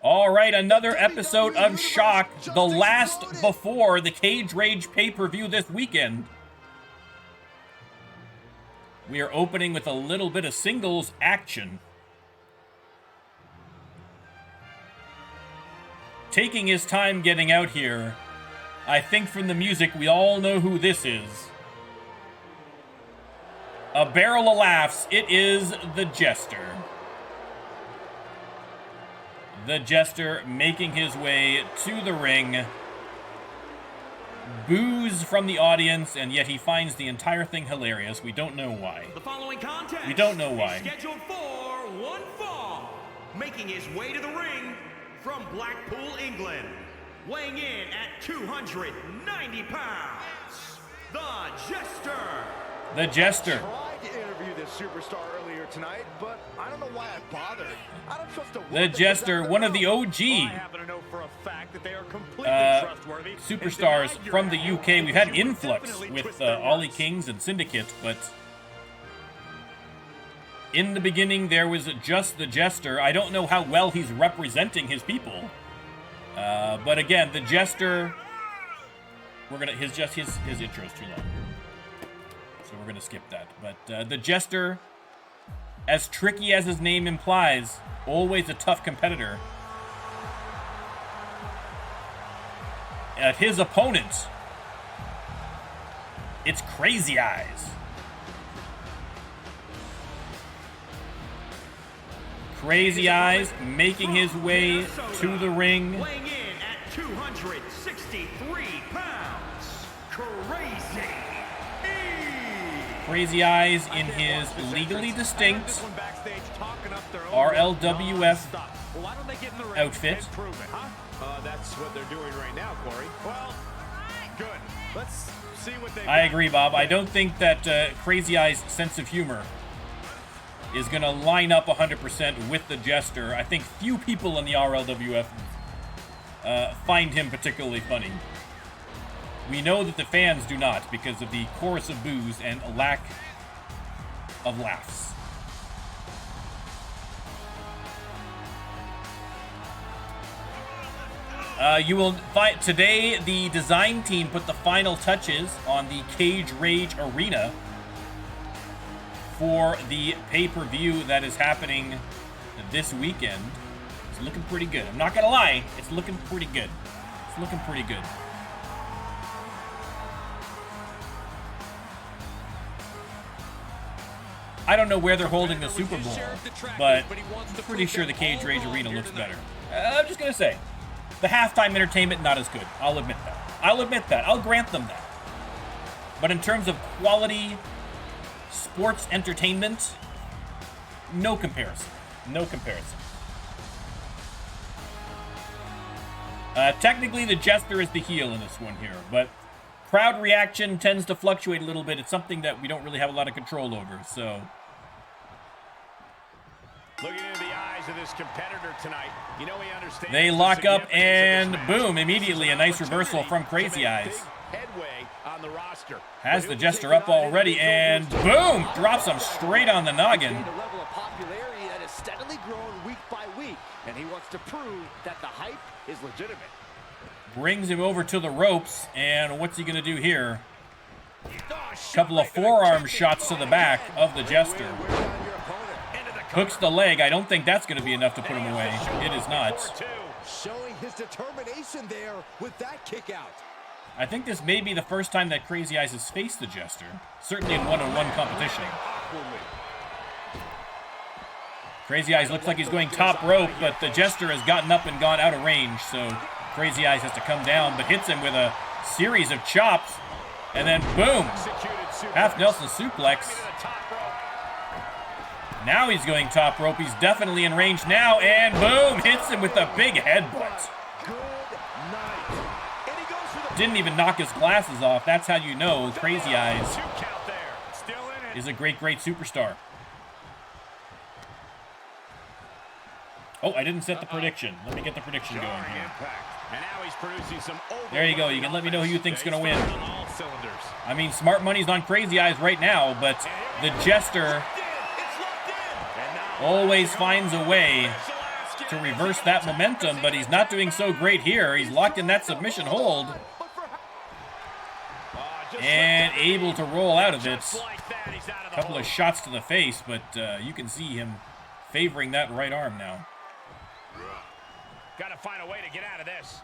All right, another episode of Shock, the last before the Cage Rage pay-per-view this weekend. We are opening with a little bit of singles action. Taking his time getting out here. I think from the music, we all know who this is. A barrel of laughs, it is the Jester. The Jester making his way to the ring. Boos from the audience, and yet he finds the entire thing hilarious. We don't know why. The following contest we don't know why. Scheduled for one fall. Making his way to the ring from Blackpool, England. Weighing in at 290 pounds. The Jester. The Jester. I tried to interview this superstar earlier tonight, but I don't know why I bothered. I don't trust a word. The Jester, one of the OG superstars from the UK. We've had influx with Ollie Kings and Syndicate, but in the beginning there was just the Jester. I don't know how well he's representing his people, but again, the Jester. We're gonna his intro's too long. We're going to skip that. But the Jester, as tricky as his name implies, always a tough competitor. At his opponent, it's Crazy Eyes. Crazy Eyes making his way to the ring. Weighing in at 263 pounds. Crazy. Crazy Eyes in his legally distinct RLWF outfit. That's what they're doing right now, Corey. Well, good. Let's see what they. I agree, Bob. I don't think that Crazy Eyes' sense of humor is going to line up 100% with the Jester. I think few people in the RLWF find him particularly funny. We know that the fans do not because of the chorus of boos and a lack of laughs. You will find today the design team put the final touches on the Cage Rage Arena for the pay-per-view that is happening this weekend. It's looking pretty good. I'm not gonna lie, it's looking pretty good. It's looking pretty good. I don't know where they're holding the Super Bowl, but I'm pretty sure the Cage Rage Arena looks better. I'm just going to say, the halftime entertainment, not as good. I'll admit that. I'll admit that. I'll grant them that. But in terms of quality sports entertainment, no comparison. No comparison. Technically, the Jester is the heel in this one here, but crowd reaction tends to fluctuate a little bit. It's something that we don't really have a lot of control over, so. Looking into the eyes of this competitor tonight, you know he understands. They lock up and boom, immediately a nice reversal from Crazy Eyes. Headway on the roster. Has the Jester up already and boom, drops him straight on the noggin. A level of popularity that has steadily grown week by week, and he wants to prove that the hype is legitimate. Brings him over to the ropes, and what's he going to do here? Couple of forearm shots to the back of the Jester. Hooks the leg. I don't think that's going to be enough to put him away. It is not. Showing his determination there with that kick out. I think this may be the first time that Crazy Eyes has faced the Jester. Certainly in one-on-one competition. Crazy Eyes looks like he's going top rope, but the Jester has gotten up and gone out of range, so Crazy Eyes has to come down, but hits him with a series of chops, and then boom, half Nelson suplex. Now he's going top rope. He's definitely in range now, and boom, hits him with a big headbutt. Didn't even knock his glasses off. That's how you know Crazy Eyes is a great, great superstar. Oh, I didn't set the prediction. Let me get the prediction going here. And now he's producing some There you go. You can let me know who you think's going to win. on all cylinders. I mean, smart money's on Crazy Eyes right now, but the Jester always finds a way to reverse that momentum, but he's not doing so great here. He's locked in that submission hold and able to roll out of it. A couple of shots to the face, but you can see him favoring that right arm now. Got to find a way to get out of this.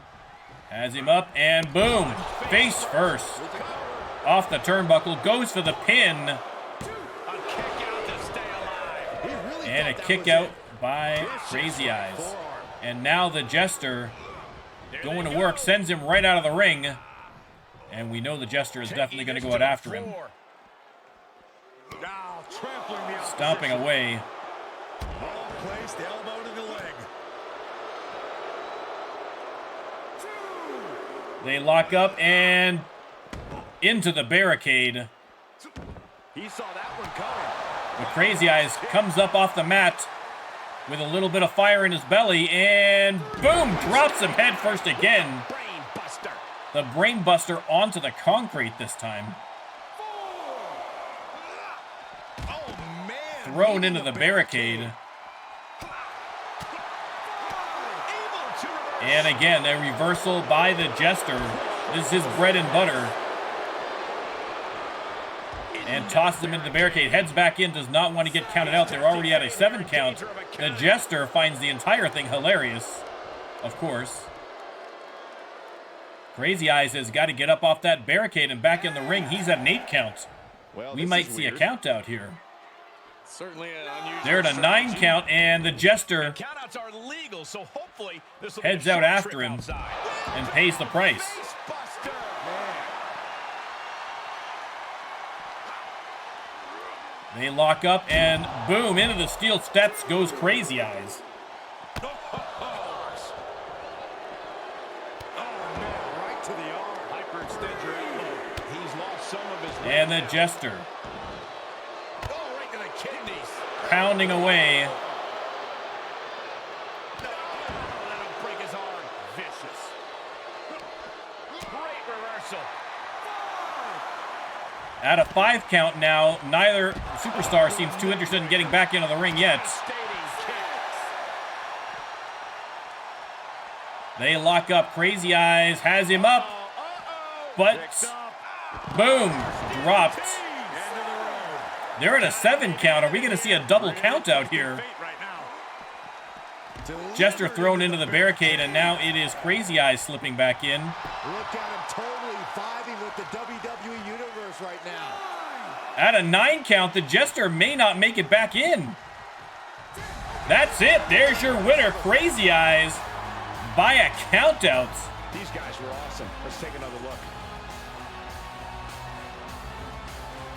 Has him up, and boom! Face first. Off the turnbuckle, goes for the pin. A kick out to stay alive. And a kick out by Crazy Eyes. And now the Jester going to work, sends him right out of the ring. And we know the Jester is definitely going to go out after him. Stomping away. Placed elbow to the leg. They lock up and into the barricade. He saw that one coming. But Crazy Eyes comes up off the mat with a little bit of fire in his belly and boom, drops him head first again. Brain buster. The brain buster onto the concrete this time. Oh, man. Thrown into the barricade. And again, a reversal by the Jester. This is his bread and butter. And tosses him into the barricade. Heads back in, does not want to get counted out. They're already at a 7 count. The Jester finds the entire thing hilarious, of course. Crazy Eyes has got to get up off that barricade and back in the ring. He's at an 8 count. Well, We might see a count out here. Certainly an unusual They're at a 9 count, and the Jester countouts are legal, so hopefully this will heads be a out short after trip him outside. and pays the price. Facebuster. They lock up, and boom, into the steel steps goes Crazy Eyes. Right to the arm. Hyperextend your elbow. He's lost some of his weight. And the Jester Oh, right to the kidneys. pounding away. That'll break his arm. Vicious. Great reversal. At a 5 count now, neither superstar seems too interested in getting back into the ring yet. They lock up. Crazy Eyes has him up, but boom, dropped. They're at a 7 count. Are we going to see a double count out here? Jester thrown into the barricade, and now it is Crazy Eyes slipping back in. Look at him totally vibing with the WWE Universe right now. At a 9 count, the Jester may not make it back in. That's it. There's your winner, Crazy Eyes, by a count out. These guys were awesome. Let's take another look.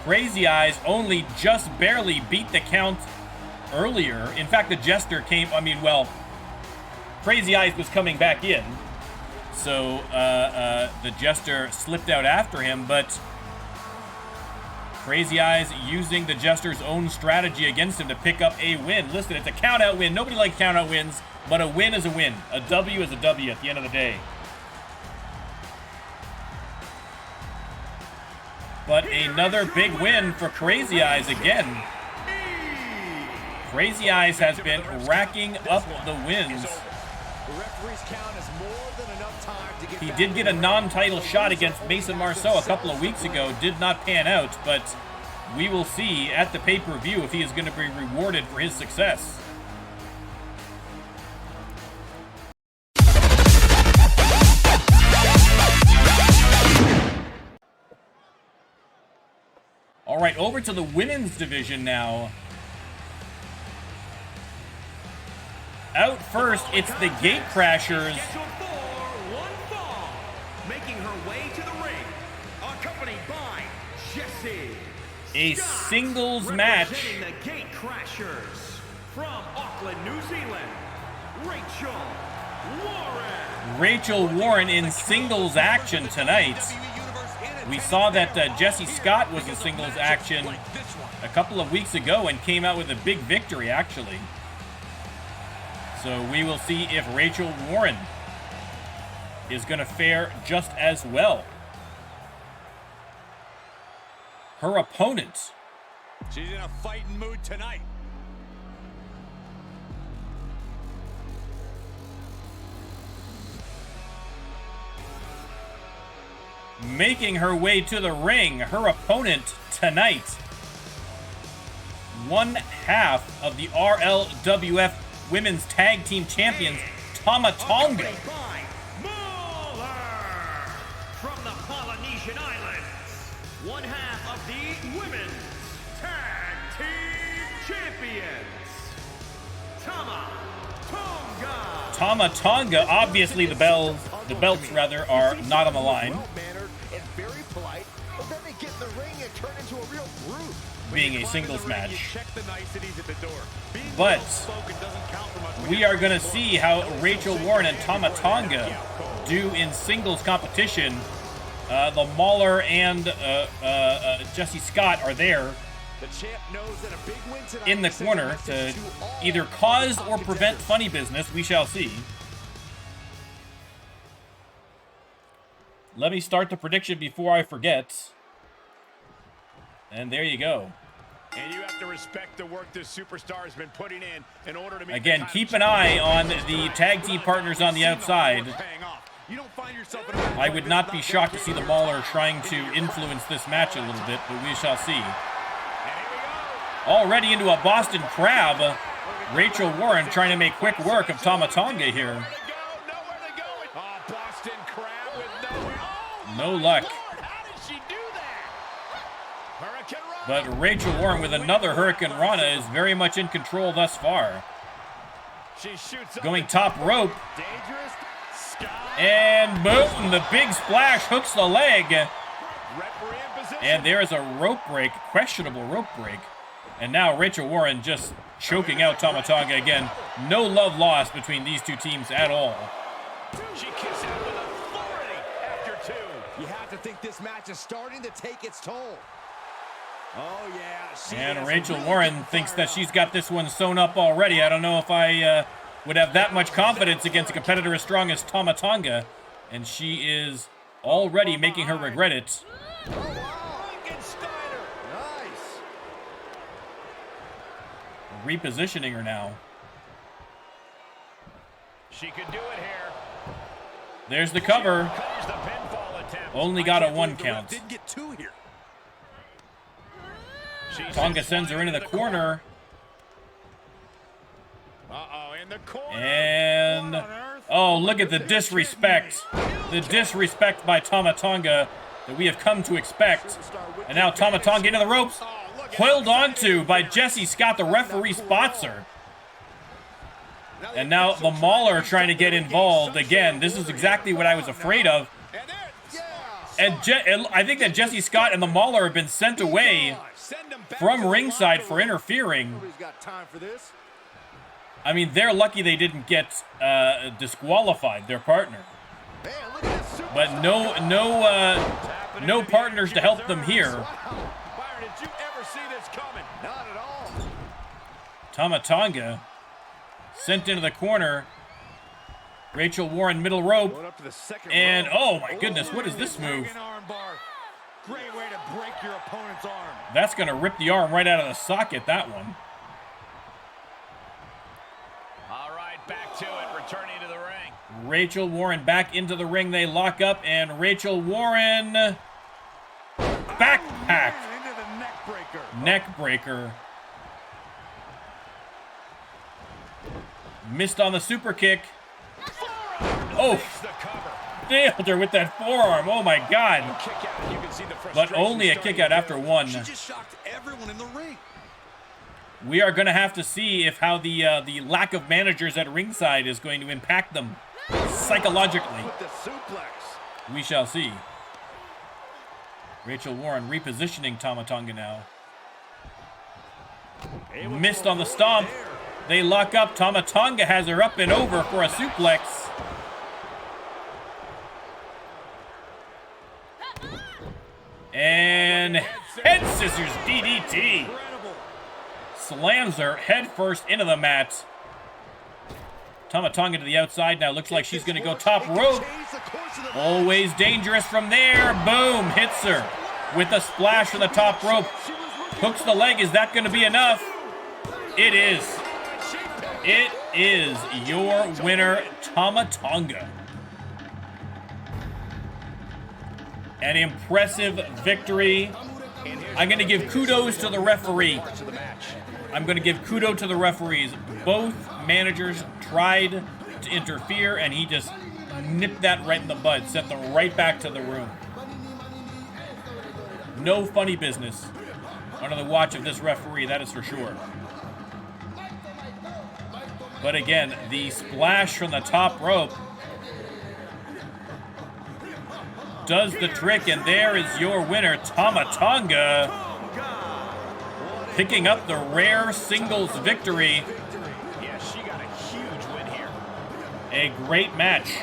Crazy Eyes only just barely beat the count earlier. In fact, the Jester came, Crazy Eyes was coming back in. So the Jester slipped out after him, but Crazy Eyes using the Jester's own strategy against him to pick up a win. Listen, it's a count-out win. Nobody likes count-out wins, but a win is a win. A W is a W at the end of the day. But another big win for Crazy Eyes again. Crazy Eyes has been racking up the wins. The referee's count is more than enough time to get He back did in get the a ring. non-title shot against Mason Marceau a couple of weeks ago. Did not pan out, but we will see at the pay-per-view if he is going to be rewarded for his success. All right, over to the women's division now. Out first, it's the Gate Crashers. Scheduled for one fall, making her way to the ring, accompanied by Jessie A Scott, singles match. representing the Gate Crashers from Auckland, New Zealand, Rachel Warren. Rachel Warren in singles action tonight. We saw that Jessie Scott was in singles action a couple of weeks ago and came out with a big victory, actually. So we will see if Rachel Warren is going to fare just as well. Her opponent. She's in a fighting mood tonight. Making her way to the ring, her opponent tonight. One half of the RLWF Women's Tag Team Champions, Tama Tonga. From the Polynesian Islands, one half of the Women's Tag Team Champions, Tama Tonga. Tama Tonga, obviously the belts are not on the line. Very polite, but then they get in the ring and turn into a real brute. Being a singles match. But we are going to see how Rachel Warren and Tama Tonga do in singles competition. The Mauler and Jesse Scott are there in the corner to either cause or prevent funny business. We shall see. Let me start the prediction before I forget. And there you go. And you have to respect the work this superstar has been putting in order to make. Again, keep an eye on the tag team partners on the outside. I would not be shocked to see the Mauler trying to influence this match a little bit, but we shall see. Already into a Boston Crab. Rachel Warren trying to make quick work of Tama Tonga here. No luck. But Rachel Warren with another Hurricane Rana is very much in control thus far. Going top rope. And boom, the big splash hooks the leg. And there is a rope break, questionable rope break. And now Rachel Warren just choking out Tama Tonga again. No love lost between these two teams at all. She kicks out with authority after two. You have to think this match is starting to take its toll. Oh, yeah. And Rachel Warren thinks that she's got this one sewn up already. I don't know if I would have that much confidence against a competitor as strong as Tama Tonga. And she is already making her regret it. Oh, wow. Nice. Repositioning her now. She could do it here. There's the cover. Only got a 1 count. Didn't get 2 here. Tonga sends her into the corner. In the corner. And oh, look at the disrespect. The disrespect by Tama Tonga that we have come to expect. And now Tama Tonga into the ropes. Coiled onto by Jesse Scott. The referee spots her. And now the Mauler trying to get involved again. This is exactly what I was afraid of. And I think that Jesse Scott and the Mauler have been sent away from ringside for interfering. I mean, they're lucky they didn't get disqualified, their partner. But no partners to help them here. Tama Tonga sent into the corner. Rachel Warren middle rope. And oh my goodness, what is this move? Great way to break your opponent's arm. That's going to rip the arm right out of the socket, that one. All right, back to it, returning to the ring. Rachel Warren back into the ring. They lock up, and Rachel Warren backpack. Into the neck breaker. Neck breaker. Missed on the super kick. Oh, nailed her with that forearm. Oh my God. But only a kick out after 1. She just shocked everyone in the ring. We are going to have to see if how the lack of managers at ringside is going to impact them psychologically. With the suplex. We shall see. Rachel Warren repositioning Tama Tonga now. Missed on the stomp. They lock up. Tama Tonga has her up and over for a suplex. And head scissors DDT. Slams her head first into the mat. Tama Tonga to the outside now. Looks like she's going to go top rope. Always dangerous from there. Boom, hits her with a splash from the top rope. Hooks the leg. Is that going to be enough? It is. It is your winner, Tama Tonga. An impressive victory. I'm going to give kudos to the referee. I'm going to give kudos to the referees. Both managers tried to interfere, and he just nipped that right in the bud, sent them right back to the room. No funny business under the watch of this referee, that is for sure. But again, the splash from the top rope does the trick, and there is your winner, Tama Tonga, picking up the rare singles victory. Yeah, she got a huge win here. A great match.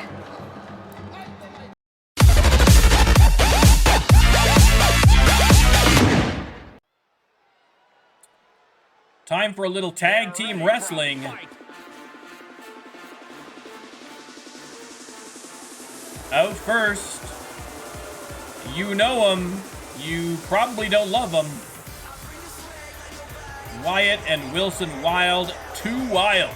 Time for a little tag team wrestling. Out first, you know him, you probably don't love him. Wyatt and Wilson Wild, too wild.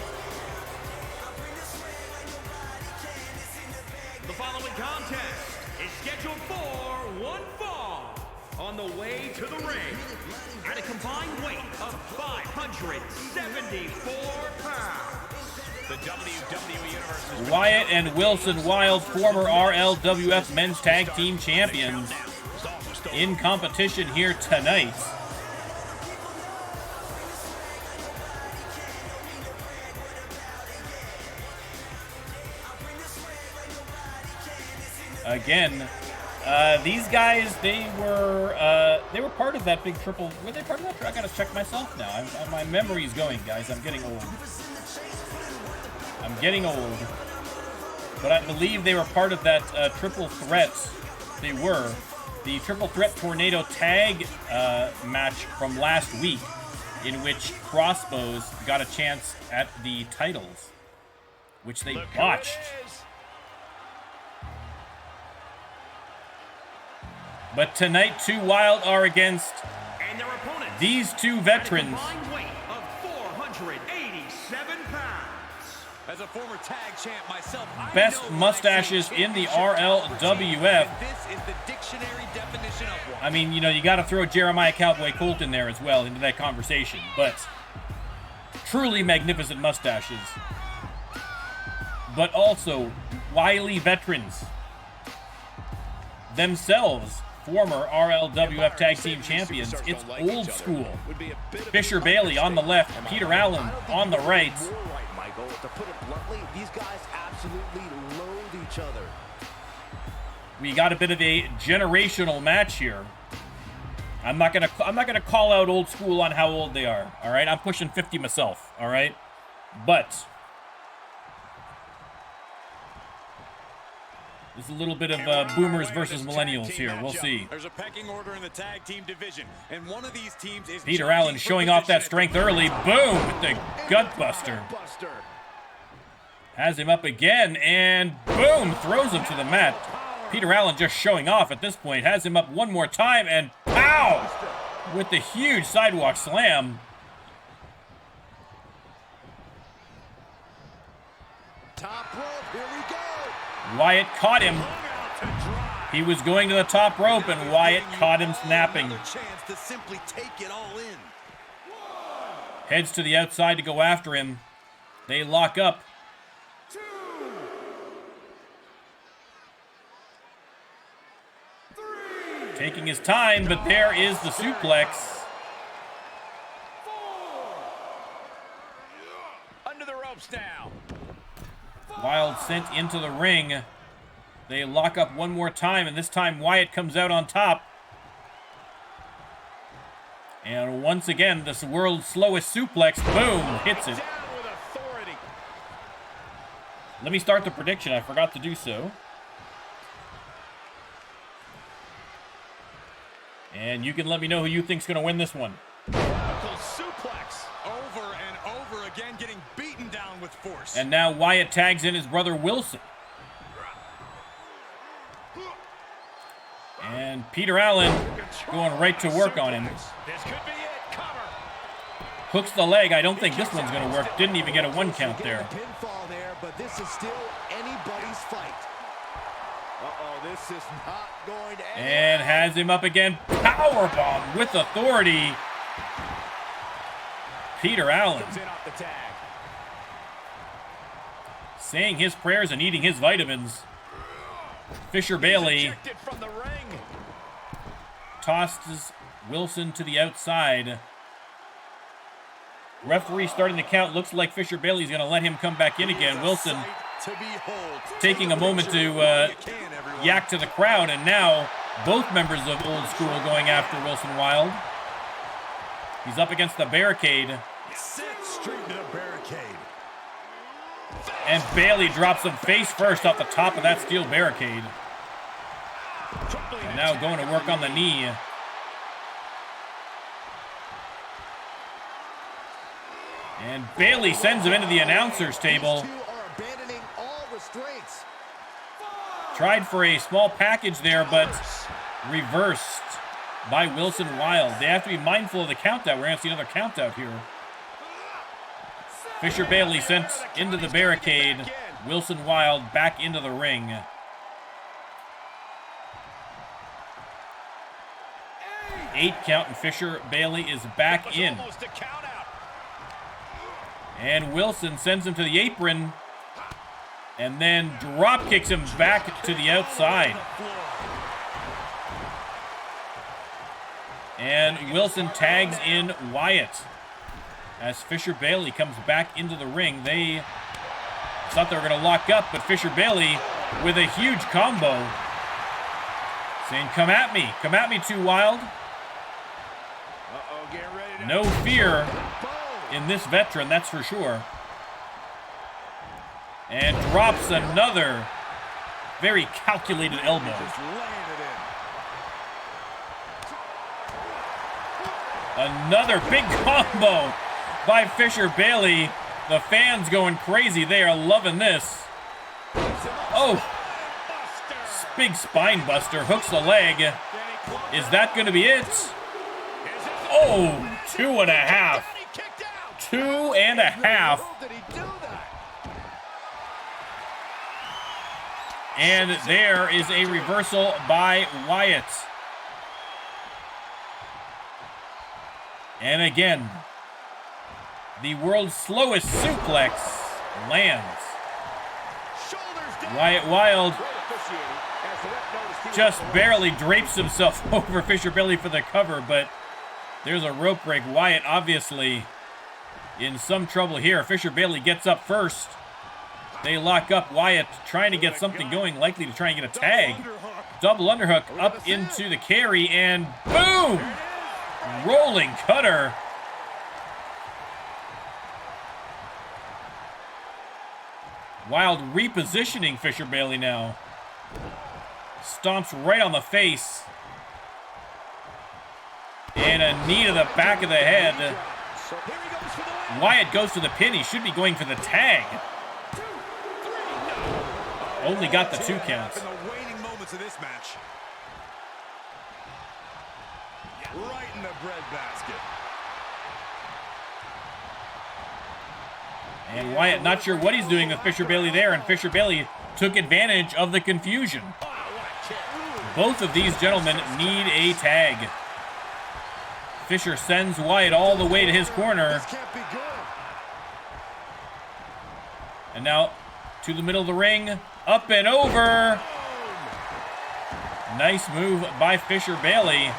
The following contest is scheduled for one fall. On the way to the ring, at a combined weight of 574 pounds. The WWE Universe is Wyatt and Wilson Wild, former RLWF Men's Tag Team Champions, in competition here tonight. Again, these guys, they were part of that big triple. Were they part of that? I gotta check myself now. My memory's going, guys. I'm getting old. But I believe they were part of that triple threat. They were. The triple threat tornado tag match from last week, in which Crossbows got a chance at the titles, which they botched. But tonight, Two Wild are against And their opponents, these two veterans. at a combined weight of 487 pounds. as a former tag champ myself. Best mustaches in the RLWF. This is the dictionary definition of one. I mean, you know, you got to throw Jeremiah Cowboy Colt in there as well into that conversation. But truly magnificent mustaches. But also wily veterans. Themselves former RLWF Tag Team Champions. It's old school. Fisher Bailey on the left, Peter Allen on the right. You're right, Michael. To put it bluntly, these guys absolutely loathe each other. We got a bit of a generational match here. I'm not gonna call out old school on how old they are. All right, I'm pushing 50 myself. All right, but there's a little bit of boomers versus millennials here. We'll see. There's a pecking order in the tag team division, and one of these teams is Peter Allen showing off that strength early. Boom with the gut buster. Has him up again, and boom, throws him to the mat. Peter Allen just showing off at this point. Has him up one more time, and pow! With the huge sidewalk slam. Top rope, here we go. Wyatt caught him. He was going to the top rope, and Wyatt caught him snapping. Chance to simply take it all in. Heads to the outside to go after him. They lock up. Taking his time, but there is the suplex. under the ropes now. Wild sent into the ring. They lock up one more time, and this time Wyatt comes out on top. And once again, this world's slowest suplex, boom, hits it. Let me start the prediction. I forgot to do so. And you can let me know who you think's going to win this one. Suplex over and over again, getting beaten down with force. And now Wyatt tags in his brother Wilson. And Peter Allen going right to work on him. This could be it. Cover. Hooks the leg. I don't think this one's going to work. Didn't even get a 1 count there. Pinfall there, but this is still anybody's fight. This is not going to end. And has him up again. Powerbomb with authority. Peter Allen. Comes in off the tag. Saying his prayers and eating his vitamins. Fisher Bailey Ejected from the ring. tosses Wilson to the outside. Referee starting the count. Looks like Fisher Bailey's going to let him come back in again. Wilson taking a moment to yak to the crowd, and now both members of Old School going after Wilson Wild. He's up against the barricade. Straight to the barricade. And Bailey drops him face first off the top of that steel barricade. And now going to work on the knee. And Bailey sends him into the announcer's table. Tried for a small package there, but reversed by Wilson Wild. They have to be mindful of the count out. We're going to see another count out here. Fisher Bailey sent into the barricade. Wilson Wild back into the ring. 8 count, and Fisher Bailey is back in. And Wilson sends him to the apron and then drop kicks him back to the outside. And Wilson tags in Wyatt as Fisher Bailey comes back into the ring. They thought they were going to lock up, but Fisher Bailey with a huge combo saying, come at me Too Wild. No fear in this veteran, that's for sure. And drops another very calculated elbow. Another big combo by Fisher Bailey. The fans going crazy. They are loving this. Oh, big spine buster. Hooks the leg. Is that going to be it? Oh, 2.5. 2.5. And there is a reversal by Wyatt. And again, the world's slowest suplex lands. Wyatt Wild just barely drapes himself over Fisher Bailey for the cover, but there's a rope break. Wyatt obviously in some trouble here. Fisher Bailey gets up first. They lock up. Wyatt trying to get something going, likely to try and get a tag. Double underhook up into the carry, and boom! Rolling cutter. Wild repositioning Fisher Bailey now. Stomps right on the face. And a knee to the back of the head. Wyatt goes to the pin. He should be going for the tag. Only got the 2 counts. In the waning moments of this match. Right in the breadbasket. And Wyatt not sure what he's doing with Fisher Bailey there, and Fisher Bailey took advantage of the confusion. Both of these gentlemen need a tag. Fisher sends Wyatt all the way to his corner. And now to the middle of the ring. Up and over. Nice move by Fisher Bailey.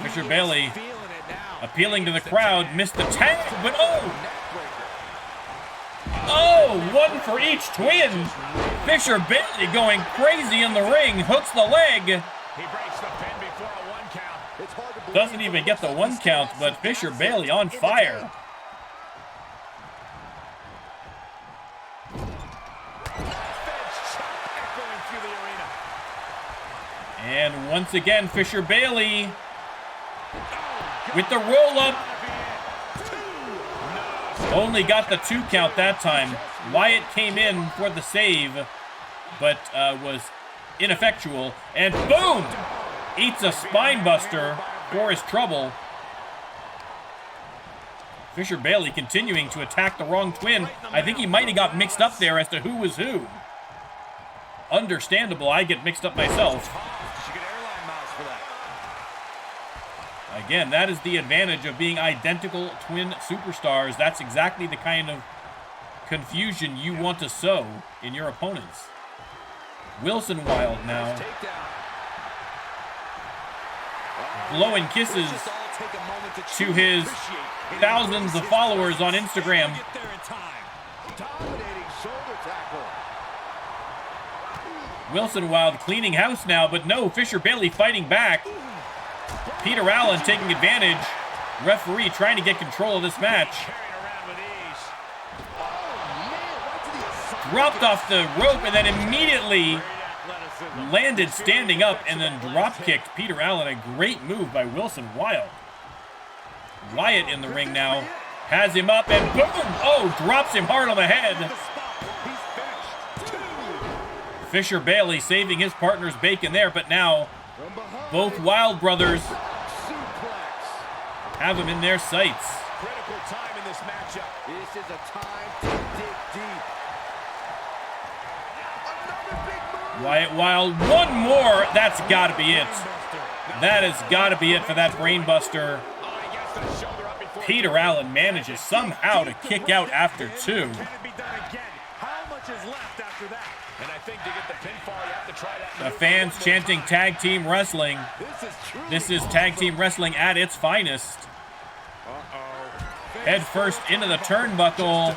Fisher Bailey appealing to the crowd. Missed the tag, but oh, 1 for each twin. Fisher Bailey going crazy in the ring. Hooks the leg. He breaks the pin before a 1 count. Doesn't even get the 1 count, but Fisher Bailey on fire. And once again, Fisher Bailey with the roll-up. Only got the 2 count that time. Wyatt came in for the save, but was ineffectual, and boom! Eats a spine buster for his trouble. Fisher Bailey continuing to attack the wrong twin. I think he might have got mixed up there as to who was who. Understandable, I get mixed up myself. Again, that is the advantage of being identical twin superstars. That's exactly the kind of confusion you want to sow in your opponents. Wilson Wild now. Blowing kisses to his thousands of followers on Instagram. Wilson Wild cleaning house now, but no, Fisher Bailey fighting back. Peter Allen taking advantage. Referee trying to get control of this match. Dropped off the rope and then immediately landed standing up and then drop-kicked Peter Allen. A great move by Wilson Wild. Wyatt in the ring now. Has him up and boom! Oh, drops him hard on the head. Fisher Bailey saving his partner's bacon there, but now both Wild brothers have him in their sights. Critical time in this matchup. This is a time to dig deep. Wyatt Wild, one more. That's got to be it. That has got to be it for that brainbuster. Peter Allen manages somehow to kick out after two. The fans chanting tag team wrestling. This is tag team wrestling at its finest. Head first into the turnbuckle.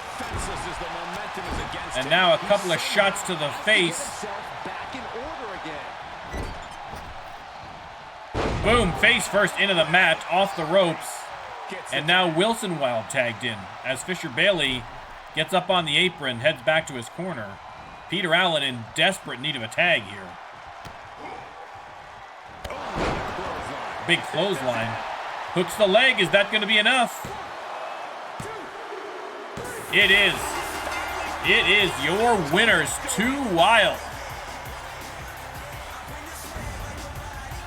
And now a couple of shots to the face. Boom, face first into the mat, off the ropes. And now Wilson Wild tagged in as Fisher Bailey gets up on the apron, heads back to his corner. Peter Allen in desperate need of a tag here. Big clothesline. Hooks the leg. Is that going to be enough? It is. It is your winners, Too Wild.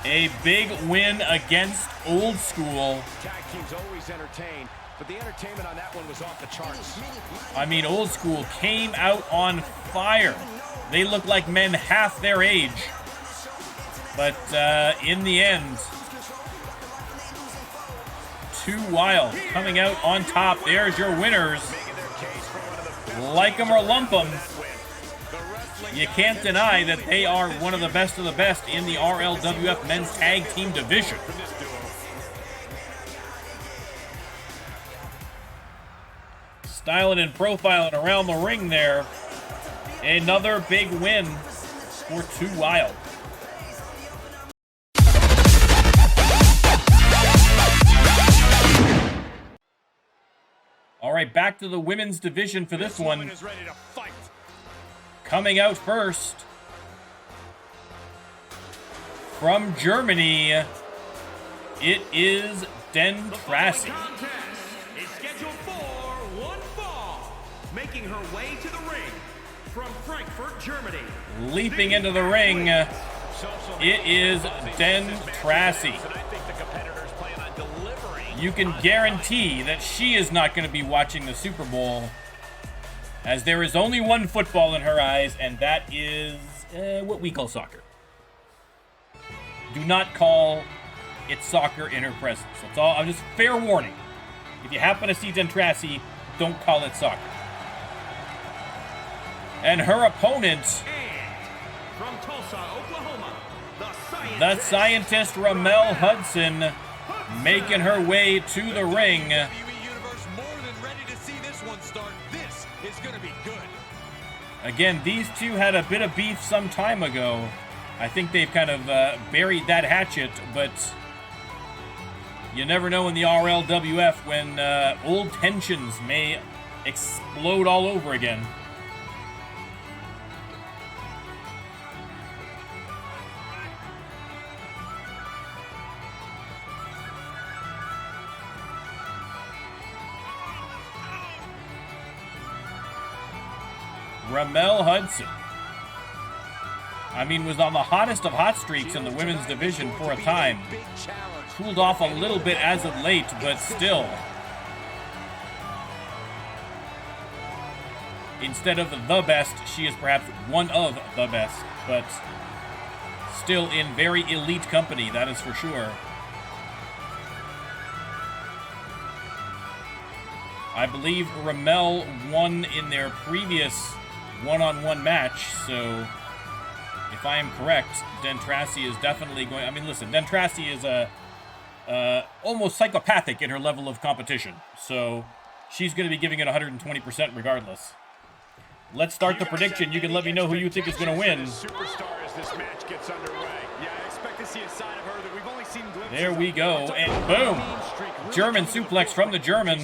A big win against Old School. Tag team's always entertained, but the entertainment on that one was off the charts. I mean, Old School came out on fire. They look like men half their age. But in the end, Too Wild coming out on top. There's your winners. Like 'em or lump 'em. You can't deny that they are one of the best in the RLWF men's tag team division. Styling and profiling around the ring there. Another big win for Too Wild. All right, back to the women's division for this one. Coming out first from Germany, it is Den Tracy. Is scheduled for one fall, making her way to the ring from Frankfurt, Germany. Leaping into the ring, it is Den Tracy. You can guarantee that she is not going to be watching the Super Bowl, as there is only one football in her eyes, and that is what we call soccer. Do not call it soccer in her presence. That's all. I'm just fair warning. If you happen to see Den Tracy, don't call it soccer. And her opponent, from Tulsa, Oklahoma, the scientist Ramel Hudson, making her way to the ring. Again, these two had a bit of beef some time ago. I think they've kind of buried that hatchet, but you never know in the RLWF when old tensions may explode all over again. Ramel Hudson. I mean, was on the hottest of hot streaks in the women's division for a time. Cooled off a little bit as of late, but still. Instead of the best, she is perhaps one of the best, but still in very elite company, that is for sure. I believe Ramel won in their previous one-on-one match, so if I am correct, Dentrassi is definitely going... I mean, listen, Dentrassi is almost psychopathic in her level of competition, so she's going to be giving it 120% regardless. Let's start the prediction. You can let me know who you think is going to win. There we go, and boom! German suplex from the German.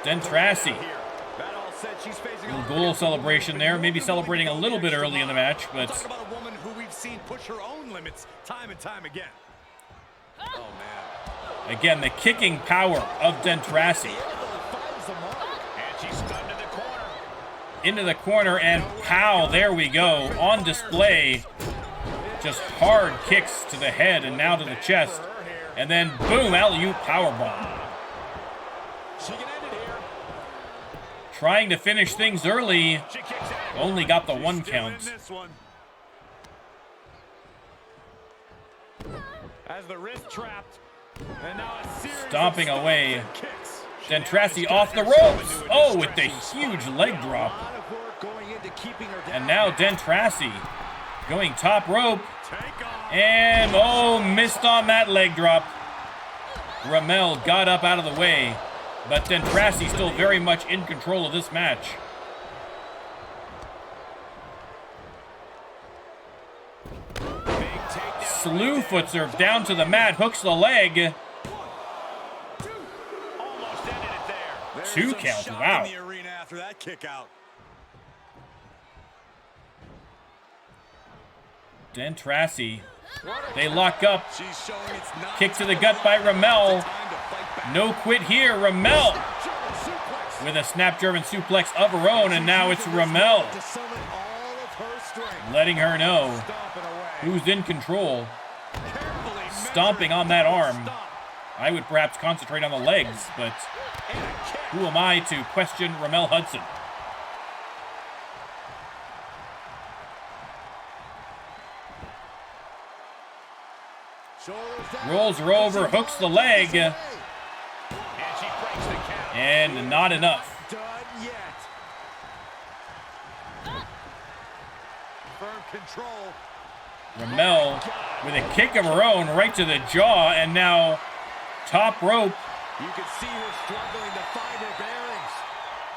Dentrassi. Little goal celebration there. Maybe celebrating a little bit early in the match, but... Talk about a woman who we've seen push her own limits time and time again. Oh, man. Again, the kicking power of Dentrassi. Into the corner, and pow, there we go. On display. Just hard kicks to the head and now to the chest. And then, boom, alley-oop powerbomb. Trying to finish things early. Only got the one count. As the wrist trapped. And now a series stomping of away. kicks. Dentrassi off the ropes. Oh, with the huge leg drop. And now Dentrassi going top rope. And, oh, missed on that leg drop. Ramel got up out of the way. But Dentrassi still very much in control of this match. Slew foots her down to the mat, hooks the leg. 2 count, wow. Dentrassi, they lock up. Kick to the gut by Ramel. No quit here, Ramel with a snap German suplex of her own, and now it's Ramel letting her know who's in control. Stomping on that arm. I would perhaps concentrate on the legs, but who am I to question Ramel Hudson? Rolls her over, hooks the leg. And not enough. Ramel with a kick of her own right to the jaw, and now top rope. You can see her struggling to find her bearings.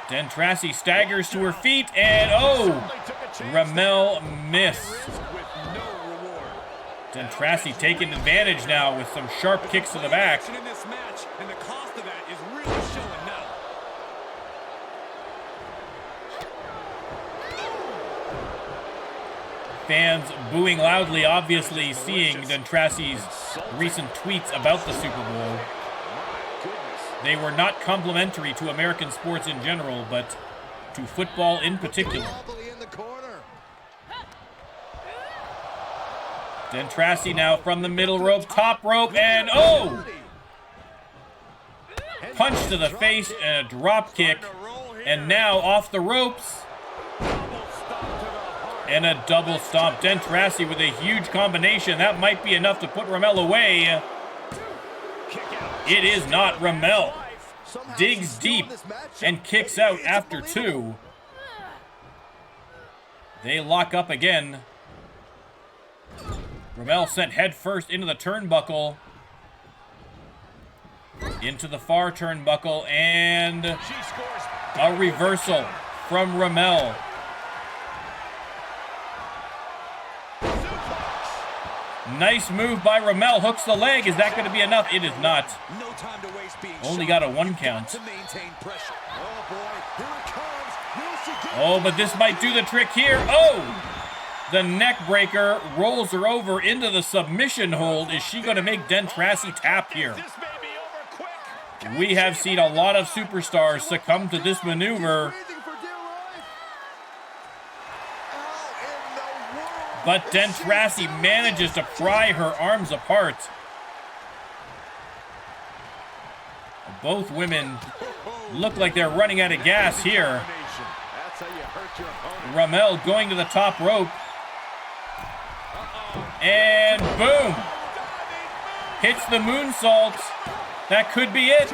Dentrassi staggers to her feet, and oh, Ramel missed. Dentrassi taking advantage now with some sharp kicks to the back. Fans booing loudly, obviously seeing Dentrassi's recent tweets about the Super Bowl. They were not complimentary to American sports in general, but to football in particular. Dentrassi now from the middle rope, top rope, and oh! Punch to the face and a drop kick, and now off the ropes. And a double stomp. Dentrassi with a huge combination. That might be enough to put Ramel away. It is not. Ramel digs deep and kicks out after 2. They lock up again. Ramel sent head first into the turnbuckle. Into the far turnbuckle, and a reversal from Ramel. Nice move by Ramel. Hooks the leg. Is that going to be enough? It is not. Only got a 1 count. Oh, but this might do the trick here. Oh! The neck breaker rolls her over into the submission hold. Is she going to make Dentrassi tap here? We have seen a lot of superstars succumb to this maneuver. But Dentrassi manages to pry her arms apart. Both women look like they're running out of gas here. Ramel going to the top rope. And boom! Hits the moonsault. That could be it.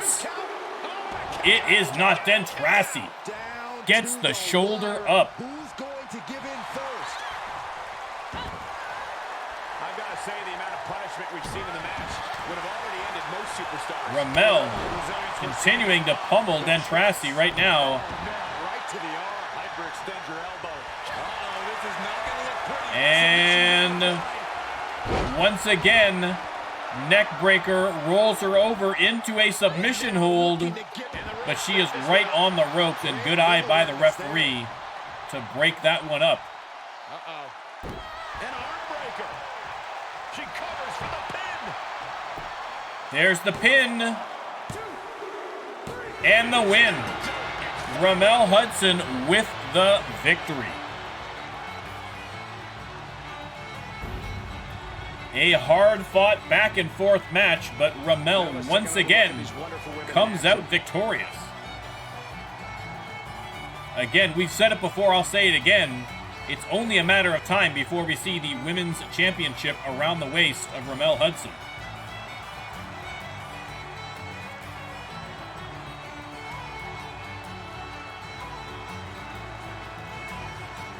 It is not. Dentrassi gets the shoulder up. Who's going to give in first? I've got to say, the amount of punishment we've seen in the match would have already ended most superstars. Ramel continuing to pummel Dentrassi right now. Right to the arm. Hyperextend your elbow. This is not going to look pretty. And once again, neckbreaker rolls her over into a submission hold, but she is right on the ropes, and good eye by the referee to break that one up. An arm breaker. She covers for the pin. There's the pin. And the win. Ramel Hudson with the victory. A hard-fought back-and-forth match, but Ramel once again comes out victorious. Again, we've said it before, I'll say it again. It's only a matter of time before we see the Women's Championship around the waist of Ramel Hudson.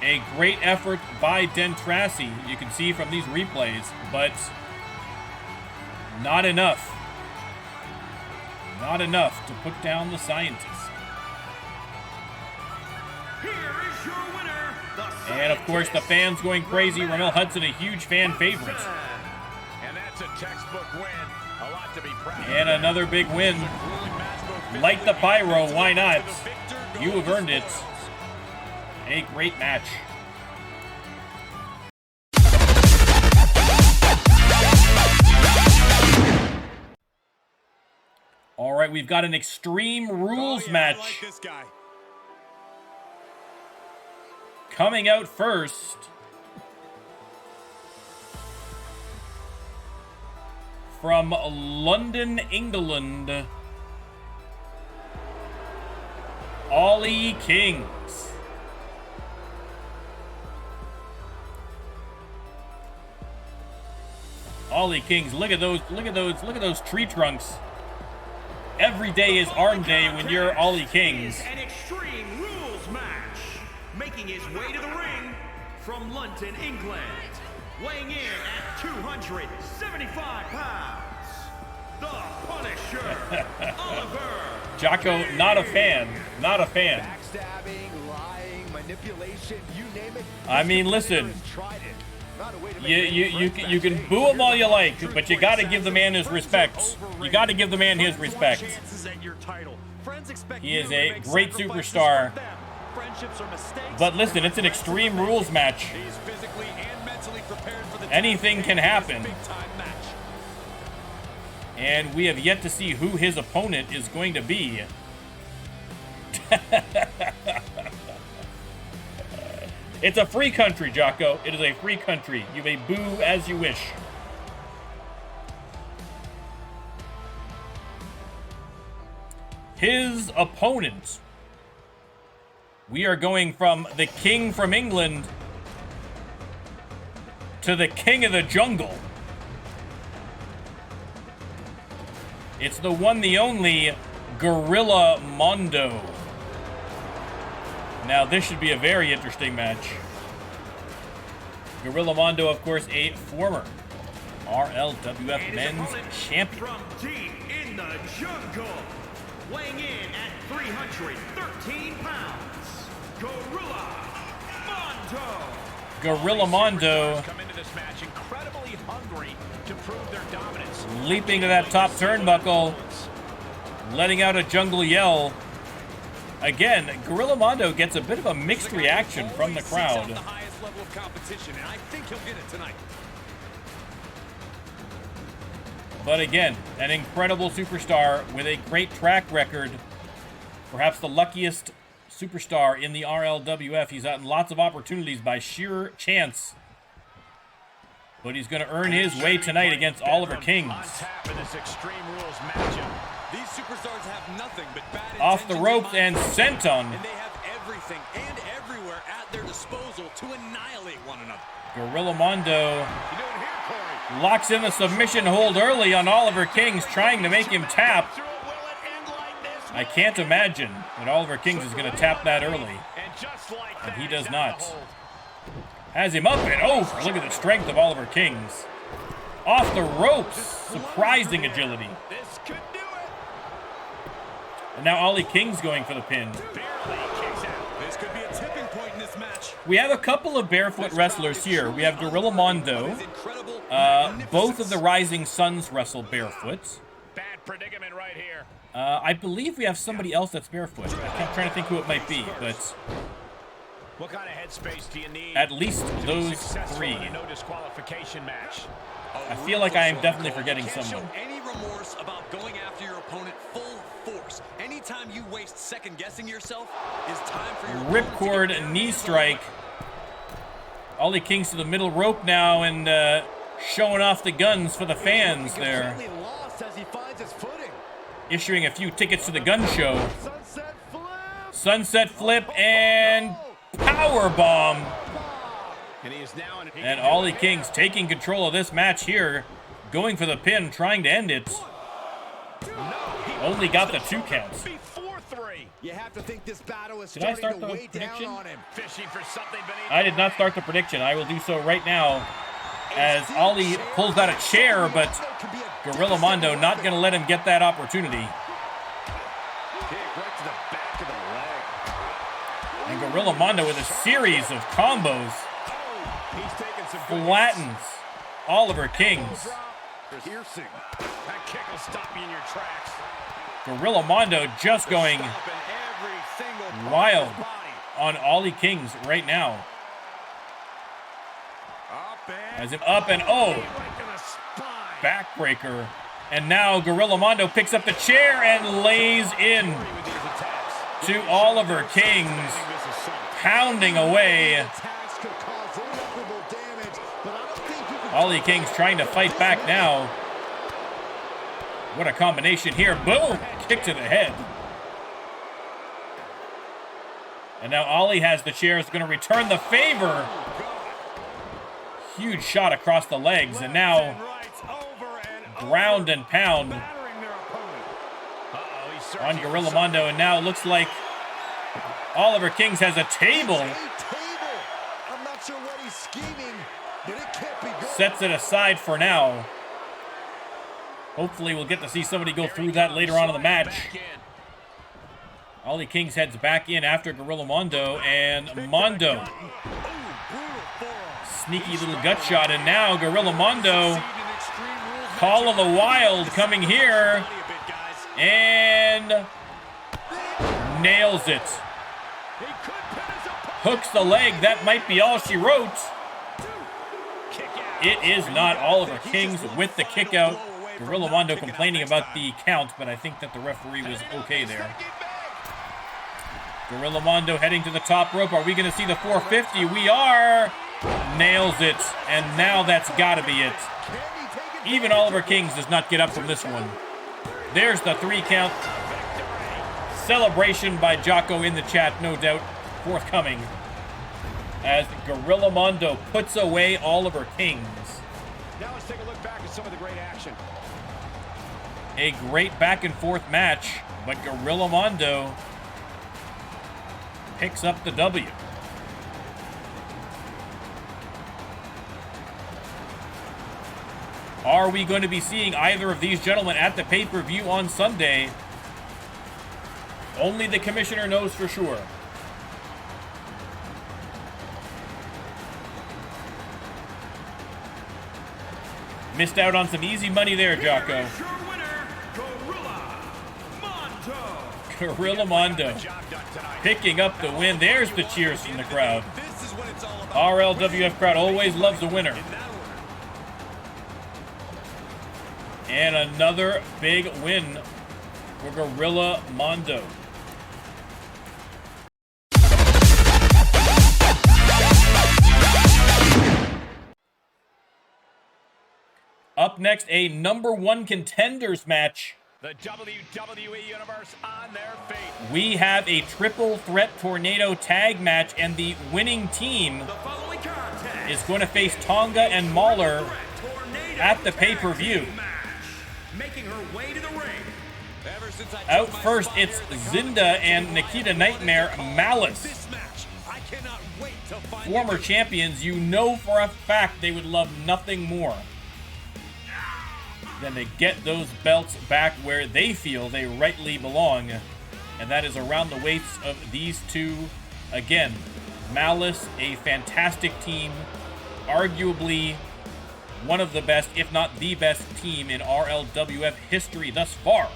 A great effort by Dentrassi, you can see from these replays, but not enough. Not enough to put down the scientist. Here is your winner, the And of course, the fans going crazy. Ramel Hudson, a huge fan favorite. And that's a textbook win. A lot to be proud of. And another big win. Light the pyro, why not? You have earned it. A great match. All right, we've got an Extreme Rules match. I like this guy. Coming out first. From London, England. Ollie Kings. Ollie Kings, look at those tree trunks. Every day is arm day when you're Ollie Kings. An Extreme Rules match. Making his way to the ring from London, England. Weighing in at 275 pounds. The Punisher, Oliver. Jocko, not a fan. Not a fan. Backstabbing, lying, manipulation, you name it. I mean, listen. Tried it. Not a way to make You can boo him all you like, but you got to give the man his respect. You got to give the man his respect. He is a great superstar. But listen, it's an Extreme Rules match. Anything can happen. And we have yet to see who his opponent is going to be. It's a free country, Jocko. It is a free country. You may boo as you wish. His opponent. We are going from the King from England to the King of the Jungle. It's the one, the only, Gorilla Mondo. Now, this should be a very interesting match. Gorilla Mondo, of course, a former RLWF Men's Champion. From deep in the jungle, weighing in at 313 pounds, Gorilla Mondo. Gorilla Mondo Come into this match incredibly hungry to prove their dominance. leaping to that top turnbuckle, letting out a jungle yell. Again, Gorilla Mondo gets a bit of a mixed reaction from the crowd. The highest level of competition, and I think he'll get it tonight. But again, an incredible superstar with a great track record. Perhaps the luckiest superstar in the RLWF. He's gotten lots of opportunities by sheer chance But he's going to earn his way tonight against Oliver Kings. On tap in this Extreme Rules matchup. These superstars have nothing but bad Off the intentions ropes in mind. and sent on. And they have everything and everywhere at their disposal to annihilate one another. Gorilla Mondo You doing here, Corey? locks in the submission hold early on Oliver Kings, trying to make him tap. Will it end like this? I can't imagine that Oliver Kings is going to tap that early. And just like And that, he does he's not. out of the hold. Has him up and over. Look at the strength of Oliver Kings. Off the ropes. Surprising agility. This could do it. And now Ollie King's going for the pin. Barely kicks out. This could be a tipping point in this match. We have a couple of barefoot wrestlers here. We have Gorilla Mondo. His incredible Both of the Rising Suns wrestle barefoot. Bad predicament right here. I believe we have somebody else that's barefoot. I'm trying to think who it might be, but What kind of headspace do you need? at least to be those successful three. in a no disqualification match? I feel like I am definitely forgetting Can't someone. show any remorse about going after your opponent full force. Anytime you waste second guessing yourself is time for your Ripcord knee strike. Ollie Kings to the middle rope now and showing off the guns for the fans there. Completely lost as he finds his footing. Issuing a few tickets to the gun show. Sunset flip. Sunset flip and power bomb. And he is now in And Ollie Kings taking control of this match here. Going for the pin, trying to end it. Only got the 2 counts. before 3. You have to think this battle is Did I starting start to the weigh down prediction? on him. Fishing for something beneath. I did not start the prediction. I will do so right now as Ollie pulls out a chair, but Gorilla Mondo not going to let him get that opportunity. Kick right to the back of the leg. And Gorilla Mondo with a series of combos He's taking some good flattens Oliver Kings. piercing. That kick will stop you in your tracks. Gorilla Mondo just going Stomping every single part of wild his body. on Ollie Kings right now. Up and Has him up and oh, right to the spine. backbreaker. And now Gorilla Mondo picks up the chair and lays in With these attacks. to Oliver Kings, This is something. pounding away. Attacks could cause irreparable damage, but I don't think you can. Ollie Kings trying to fight back now. What a combination here. Boom! Kick to the head. And now Ollie has the chair. Is going to return the favor. Huge shot across the legs. And now Rights over and ground and pound battering their opponent. Uh-oh, he's searching on for Gorilla something. Mondo. And now it looks like Oliver Kings has a table. A table. I'm not sure what he's scheming, but it can't be good. Sets it aside for now. Hopefully we'll get to see somebody go through that later on in the match. Back in. Ollie Kings heads back in after Gorilla Mondo, and Mondo, Ooh, brutal forearm. sneaky little gut shot, and now Gorilla Mondo, Succeed in Extreme Rules Call of the Wild coming here, body a bit, guys. and nails it. He could pin his opponent. Hooks the leg, that might be all she wrote. Kick out. It is not. Oliver Kings with the kick out. Gorilla Mondo complaining about the count, but I think that the referee was okay there. Gorilla Mondo heading to the top rope. Are we going to see the 450? We are. Nails it. And now that's got to be it. Even Oliver Kings does not get up from this one. There's the 3 count. Celebration by Jocko in the chat, no doubt, forthcoming. As Gorilla Mondo puts away Oliver Kings. Now let's take a look back at some of the great action. A great back and forth match, but Gorilla Mondo picks up the W. Are we going to be seeing either of these gentlemen at the pay-per-view on Sunday? Only the commissioner knows for sure. Missed out on some easy money there, Jocko. Here's your winner, Gorilla Mondo. Gorilla Mondo Job done tonight. picking up the win. There's the cheers from the crowd. This is what it's all about. RLWF crowd always loves a winner. In that order. And another big win for Gorilla Mondo. Up next, a #1 contenders match. The WWE Universe on their feet. We have a triple threat tornado tag match, and the winning team is going to face Tonga and Mahler at the pay-per-view. Making her way to the ring. Out first, it's Zinda and Nikita Nightmare Malice. Former champions, you know for a fact they would love nothing more than to get those belts back where they feel they rightly belong. And that is around the waists of these two. Again, Malice, a fantastic team. Arguably one of the best, if not the best team in RLWF history thus far.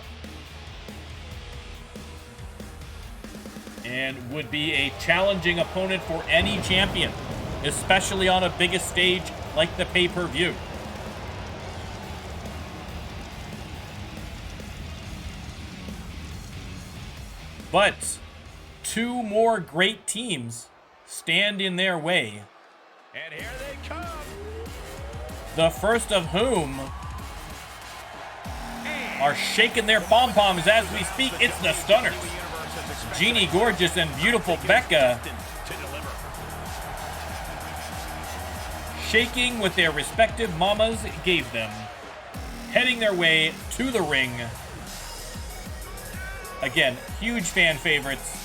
And would be a challenging opponent for any champion, especially on a biggest stage like the pay-per-view. But two more great teams stand in their way. And here they come. The first of whom are shaking their pom-poms as we speak. It's the Stunners. Jeannie Gorgeous and Beautiful Becca shaking what their respective mamas gave them, heading their way to the ring. Again, huge fan favorites.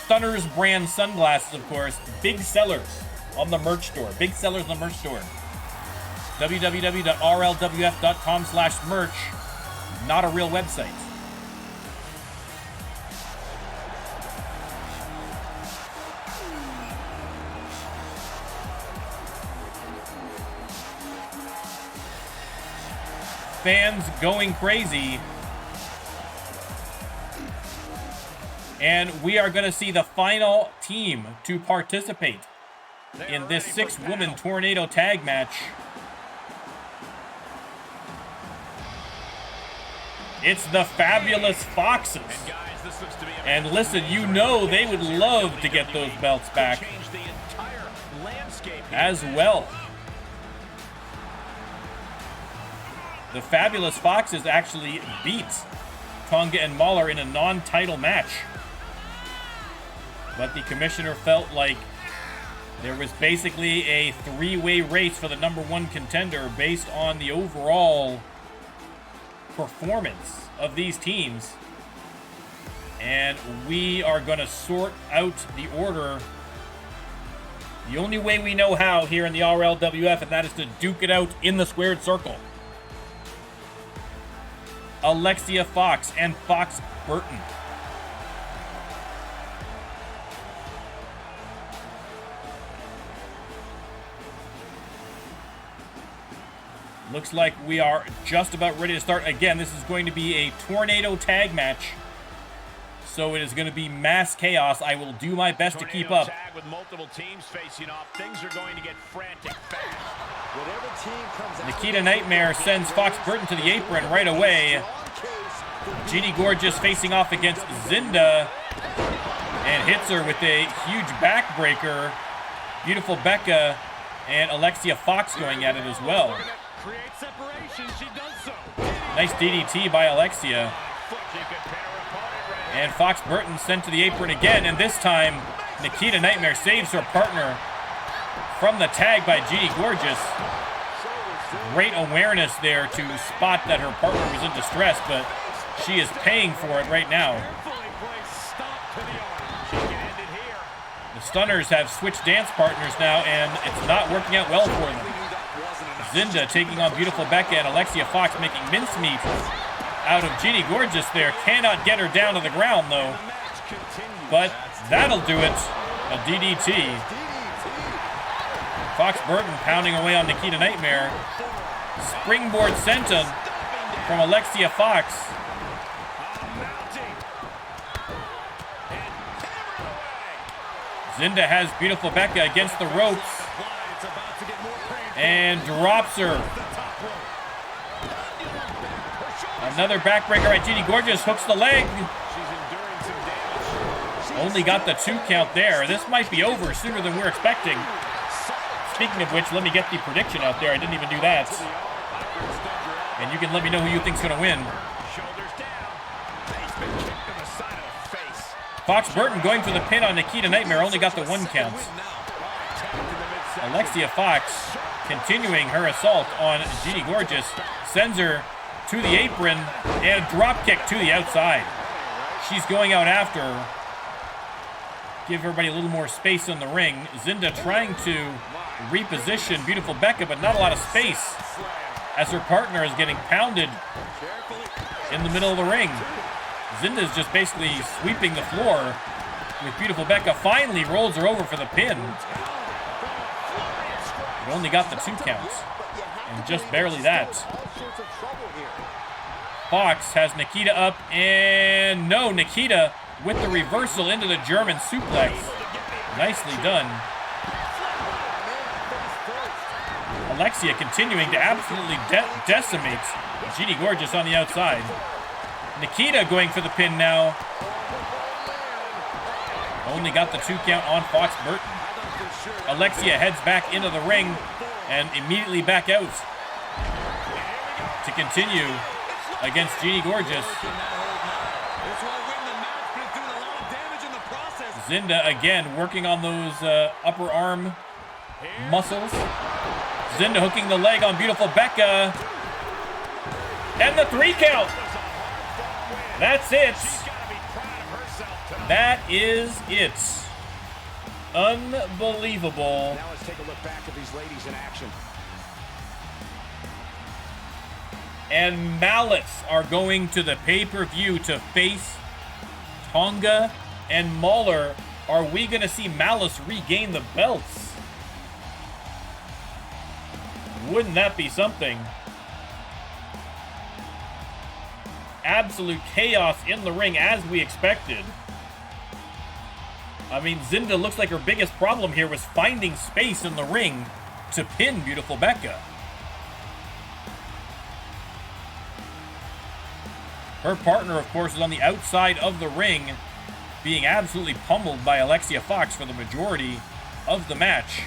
Stunners brand sunglasses, of course, big sellers on the merch store. Big sellers on the merch store. www.rlwf.com/merch. Not a real website. Fans going crazy. And we are going to see the final team to participate in this 6-woman tornado tag match. It's the Fabulous Foxes. And listen, you know they would love to get those belts back as well. The Fabulous Foxes actually beat Tonga and Mahler in a non-title match. But the commissioner felt like there was basically a 3-way race for the #1 contender based on the overall performance of these teams. And we are going to sort out the order the only way we know how here in the RLWF, and that is to duke it out in the squared circle. Alexia Fox and Fox Burton. Looks like we are just about ready to start. Again, this is going to be a tornado tag match. So it is going to be mass chaos. I will do my best to keep up. Tag with multiple teams facing off, things are going to get frantic fast. Whatever team comes out, Nikita Nightmare sends Fox Burton to the apron right away. Jeannie Gorgeous facing off against Zinda and hits her with a huge backbreaker. Beautiful Becca and Alexia Fox going at it as well. Nice DDT by Alexia. And Fox Burton sent to the apron again, and this time Nikita Nightmare saves her partner from the tag by Jeannie Gorgeous. Great awareness there to spot that her partner was in distress, but she is paying for it right now. The Stunners have switched dance partners now, and it's not working out well for them. Zinda taking on Beautiful Becca, and Alexia Fox making mincemeat out of Jeannie Gorgeous there. Cannot get her down to the ground, though. But that'll do it. A DDT. Fox Burton pounding away on Nikita Nightmare. Springboard senton from Alexia Fox. Zinda has Beautiful Becca against the ropes and drops her. Another backbreaker at Jeannie Gorgeous, hooks the leg. Only got the 2 count there. This might be over sooner than we're expecting. speaking of which, let me get the prediction out there. I didn't even do that. And you can let me know who you think's going to win. Fox Burton going for the pin on Nikita Nightmare. Only got the 1 count. Alexia Fox continuing her assault on Jeannie Gorgeous. Sends her to the apron and a drop kick to the outside. She's going out after her. Give everybody a little more space in the ring. Zinda trying to reposition Beautiful Becca, but not a lot of space as her partner is getting pounded in the middle of the ring. Zinda is just basically sweeping the floor with Beautiful Becca. Finally rolls her over for the pin. But only got the 2 counts. And just barely that. Fox has Nikita up, and no, Nikita with the reversal into the German suplex. Nicely done. Alexia continuing to absolutely decimate Jeannie Gorgeous on the outside. Nikita going for the pin now. Only got the 2 count on Fox Burton. Alexia heads back into the ring and immediately back out to continue against Jeannie Gorgeous. Zinda again working on those upper arm muscles. Zinda hooking the leg on Beautiful Becca. And the 3 count. That's it. That is it. Unbelievable. Now let's take a look back at these ladies in action. And Malice are going to the pay-per-view to face Tonga and Mahler. Are we going to see Malice regain the belts? Wouldn't that be something? Absolute chaos in the ring as we expected. I mean, Zinda looks like her biggest problem here was finding space in the ring to pin Beautiful Becca. Her partner, of course, is on the outside of the ring, being absolutely pummeled by Alexia Fox for the majority of the match.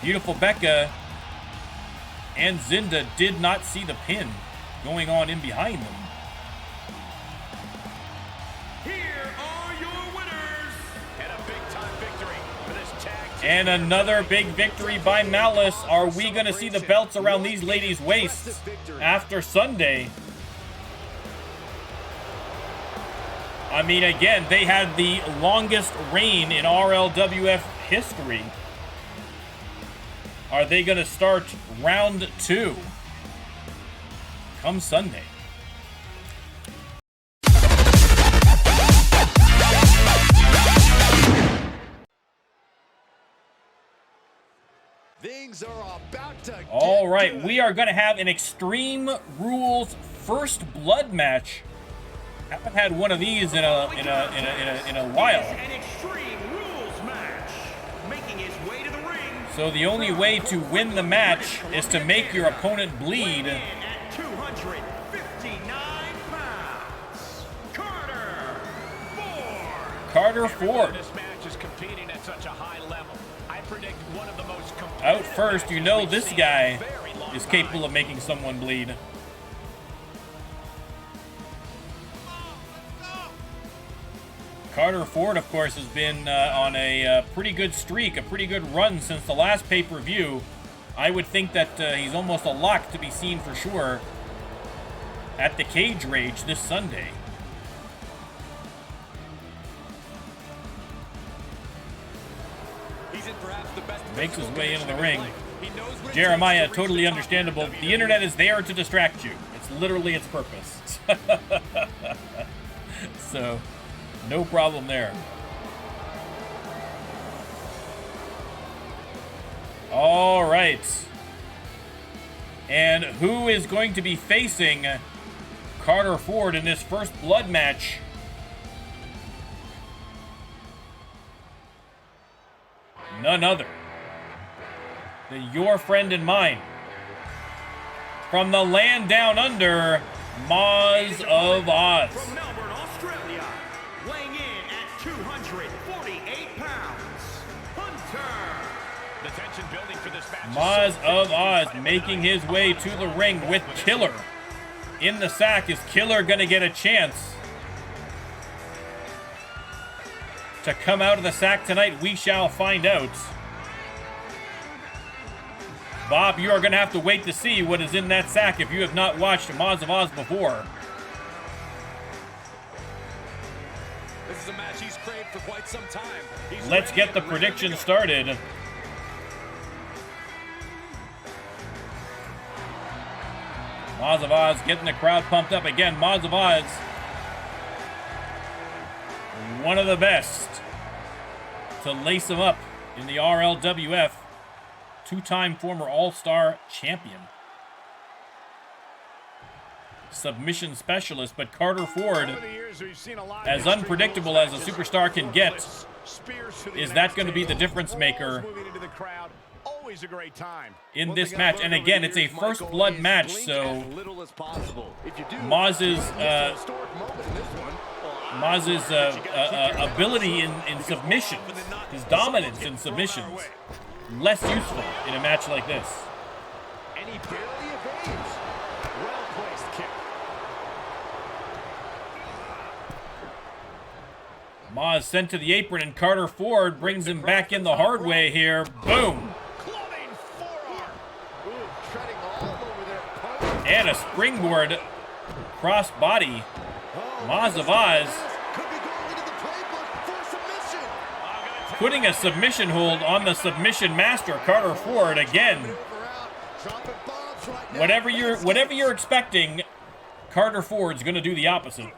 Beautiful Becca and Zinda did not see the pin going on in behind them. Here are your winners. And a big-time victory for this tag team. And another big victory by Malice. Are we going to see the belts around these ladies' waists after Sunday? I mean, again, they had the longest reign in RLWF history. Are they going to start round 2 come Sunday? Things are about to All right, we are going to have an Extreme Rules First Blood match. Haven't had one of these in a while. An Extreme Rules match. Making his way to the ring. So the only way to win the match is to make your opponent bleed. At 259 pounds, Carter Ford. This match is competing at such a high level. I predict one of the most Out first, you know this guy is capable of making someone bleed. Carter Ford, of course, has been on a pretty good streak, a pretty good run since the last pay-per-view. I would think that he's almost a lock to be seen for sure at the Cage Rage this Sunday. He's in perhaps the best Makes his way into the ring. He knows what it Jeremiah, takes to reach totally the top understandable. of The internet is there to distract you. It's literally its purpose. So, no problem there. All right. And who is going to be facing Carter Ford in this first blood match? None other than your friend and mine. From the land down under, Moz of Oz. From Melbourne, Australia, weighing in at 248 pounds, Hunter The tension building for this match. Maz of Oz making his way to the ring with Killer in the sack. Is Killer going to get a chance to come out of the sack tonight? We shall find out. Bob, you are going to have to wait to see what is in that sack if you have not watched Maz of Oz before. This is a match he's craved for quite some time. Let's get the prediction started. Maz of Oz getting the crowd pumped up again. Maz of Oz, one of the best to lace him up in the RLWF. Two-time former All-Star champion. Submission specialist, but Carter Ford, as unpredictable as a superstar can get, is that going to be the difference maker in this match? And again, it's a first blood match, so Maz's ability in submissions, his dominance in submissions, less useful in a match like this. And he barely evades. Well-placed kick. Maz sent to the apron, and Carter Ford brings him back in the hard way here. Boom! Clubbing forearm. Ooh, treading all over their opponent. And a springboard cross body. Maz of Oz Could be going into the playbook for submission. putting a submission hold on the submission master, Carter Ford, again. Dropping bombs right now. Whatever you're expecting, Carter Ford's going to do the opposite.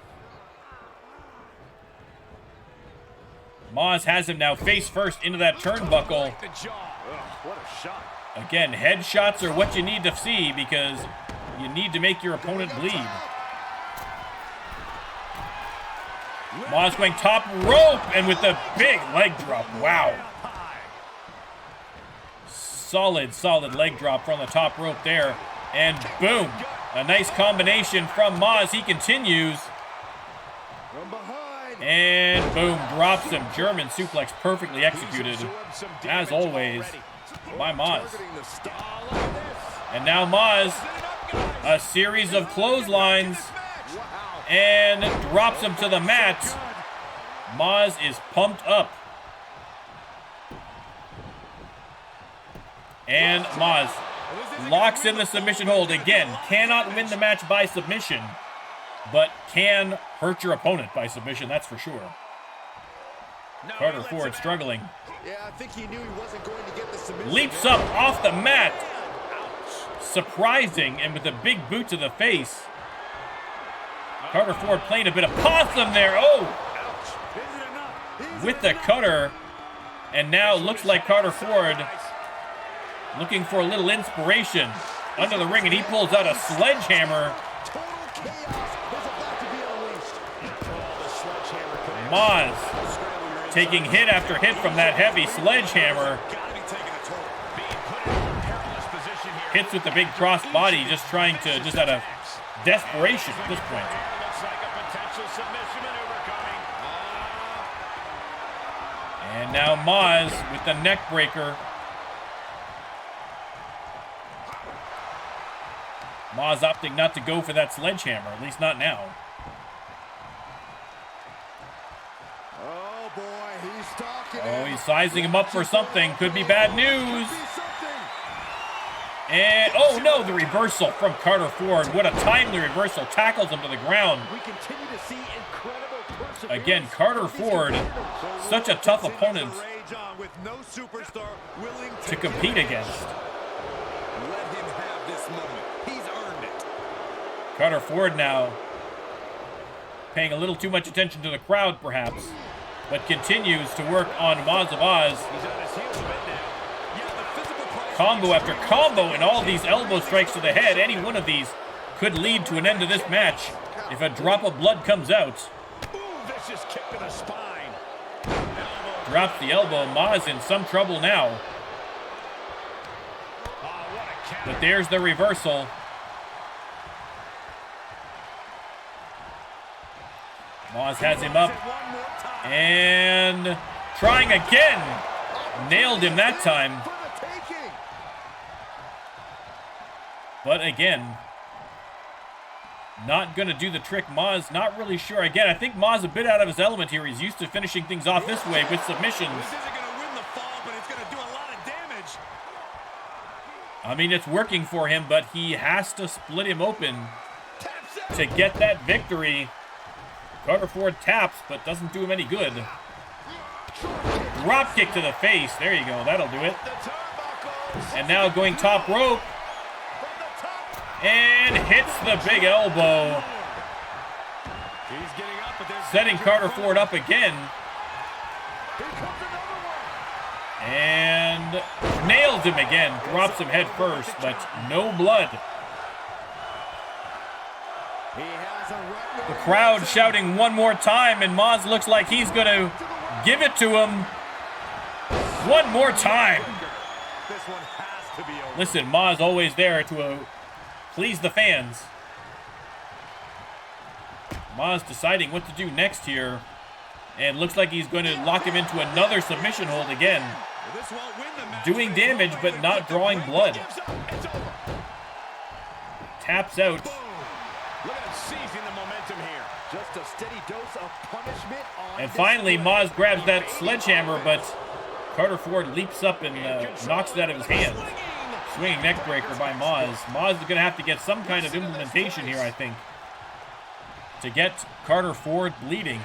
Maz has him now face first into that turnbuckle. The jaw. What a shot. Again, headshots are what you need to see because you need to make your opponent bleed. Maz going top rope and with the big leg drop. Wow. Solid leg drop from the top rope there. And boom. A nice combination from Maz. He continues. From behind. And boom, drops him. German suplex perfectly executed, as always, by Maz. And now Maz, a series of clotheslines, and drops him to the mat. Maz is pumped up. And Maz locks in the submission hold. Again, cannot win the match by submission, but can hurt your opponent by submission, that's for sure. Carter Ford struggling. Yeah, I think he knew he wasn't going to get the submission. Leaps up off the mat. Surprising, and with a big boot to the face. Carter Ford playing a bit of possum there. Oh! With the cutter. And now looks like Carter Ford looking for a little inspiration under the ring, and he pulls out a sledgehammer. Maz taking hit after hit from that heavy sledgehammer. Hits with the big cross body, just trying to, just out of desperation at this point. And now Maz with the neck breaker. Maz opting not to go for that sledgehammer, at least not now. Oh boy, he's talking. Oh, he's sizing him up for something. Could be bad news. And, oh no, the reversal from Carter Ford. What a timely reversal. Tackles him to the ground. We continue to see incredible perseverance. Again, Carter Ford, such a tough opponent to compete against. Let him have this moment. He's earned it. Carter Ford now paying a little too much attention to the crowd, perhaps, but continues to work on Maz of Oz. Combo after combo, and all these elbow strikes to the head. Any one of these could lead to an end to this match if a drop of blood comes out. Drops the elbow. Maz in some trouble now. But there's the reversal. Maz has him up. And trying again. Nailed him that time. But again, not going to do the trick. Maz, not really sure. Again, I think Maz a bit out of his element here. He's used to finishing things off this way with submissions. This isn't going to win the fall, but it's going to do a lot of damage. I mean, it's working for him, but he has to split him open to get that victory. Carter Ford taps, but doesn't do him any good. Drop kick to the face. There you go. That'll do it. And now going top rope. And hits the big elbow. He's getting up, but Setting Carter Ford up again. And nails him again. Drops him head first, but no blood. The crowd shouting one more time, and Maz looks like he's going to give it to him one more time. this one has to be over. Listen, Maz always there to please the fans. Maz deciding what to do next here. And looks like he's going to lock him into another submission hold again. This won't win the match. Doing damage, but not drawing blood. Taps out. Look at him seizing the momentum here. Just a steady dose of punishment on And finally, Maz grabs that sledgehammer, but Carter Ford leaps up and knocks it out of his hands. Swinging neck breaker by Maz. Maz is going to have to get some kind of implementation here, I think, to get Carter Ford bleeding.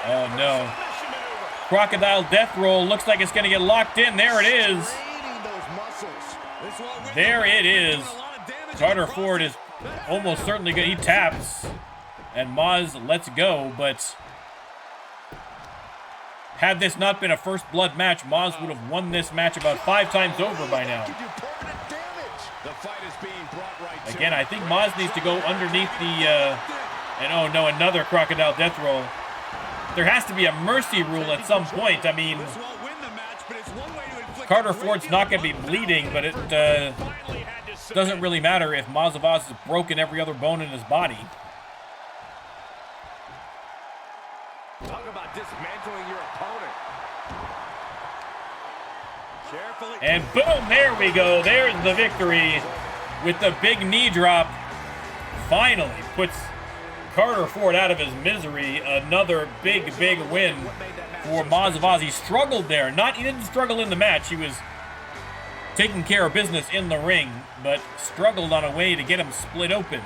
Oh no. Crocodile death roll. Looks like it's going to get locked in. There it is. There it is. Carter Ford is almost certainly good. He taps. And Maz lets go, but had this not been a first blood match, Maz would have won this match about 5 times over by now. Again, I think Maz needs to go underneath the, and oh no, another crocodile death roll. There has to be a mercy rule at some point. I mean, Carter Ford's not going to be bleeding, but it doesn't really matter if Maz of Oz has broken every other bone in his body. Talk about dismantling your opponent. Carefully. And boom, there we go. There's the victory with the big knee drop. Finally puts Carter Ford out of his misery. Another big win for Maz of Oz. He struggled there. He didn't struggle in the match. He was taking care of business in the ring, but struggled on a way to get him split open.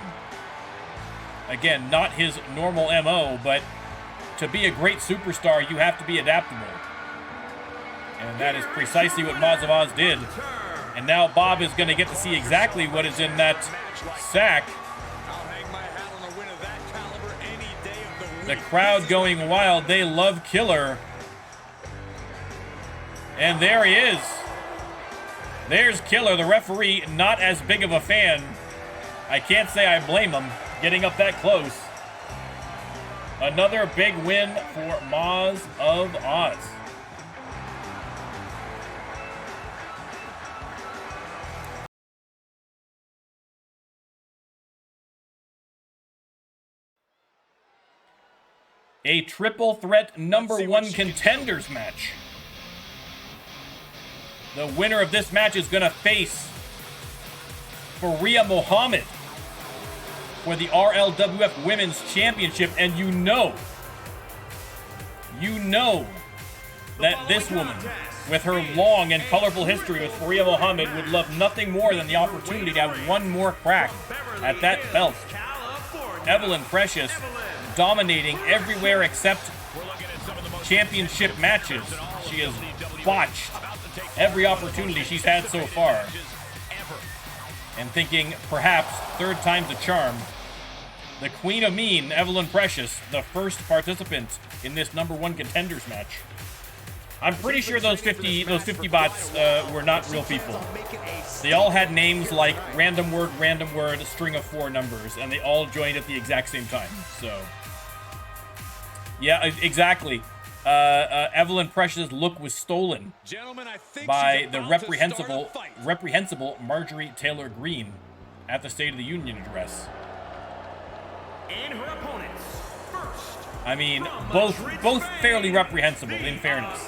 Again, not his normal MO, but to be a great superstar, you have to be adaptable. And that is precisely what Maz of Oz did. And now Bob is going to get to see exactly what is in that sack. The crowd going wild. They love Killer. And there he is. There's Killer, the referee, not as big of a fan. I can't say I blame him getting up that close. Another big win for Maz of Oz. A triple threat #1 contenders match. The winner of this match is going to face Faria Mohammed for the RLWF Women's Championship. And you know that this woman, with her long and colorful history with Faria Mohammed, would love nothing more than the opportunity to have one more crack at that belt. Evelyn Precious dominating everywhere except championship matches. She has botched every opportunity she's had so far. And thinking perhaps third time's a charm. The Queen of Mean, Evelyn Precious, the first participant in this #1 contenders match. I'm pretty sure those 50 bots were not real people. They all had names like random word, string of 4 numbers, and they all joined at the exact same time. So, yeah, exactly. Evelyn Precious' look was stolen by the reprehensible Marjorie Taylor Greene at the State of the Union address. And her opponents, first, I mean, both fairly reprehensible, in fairness.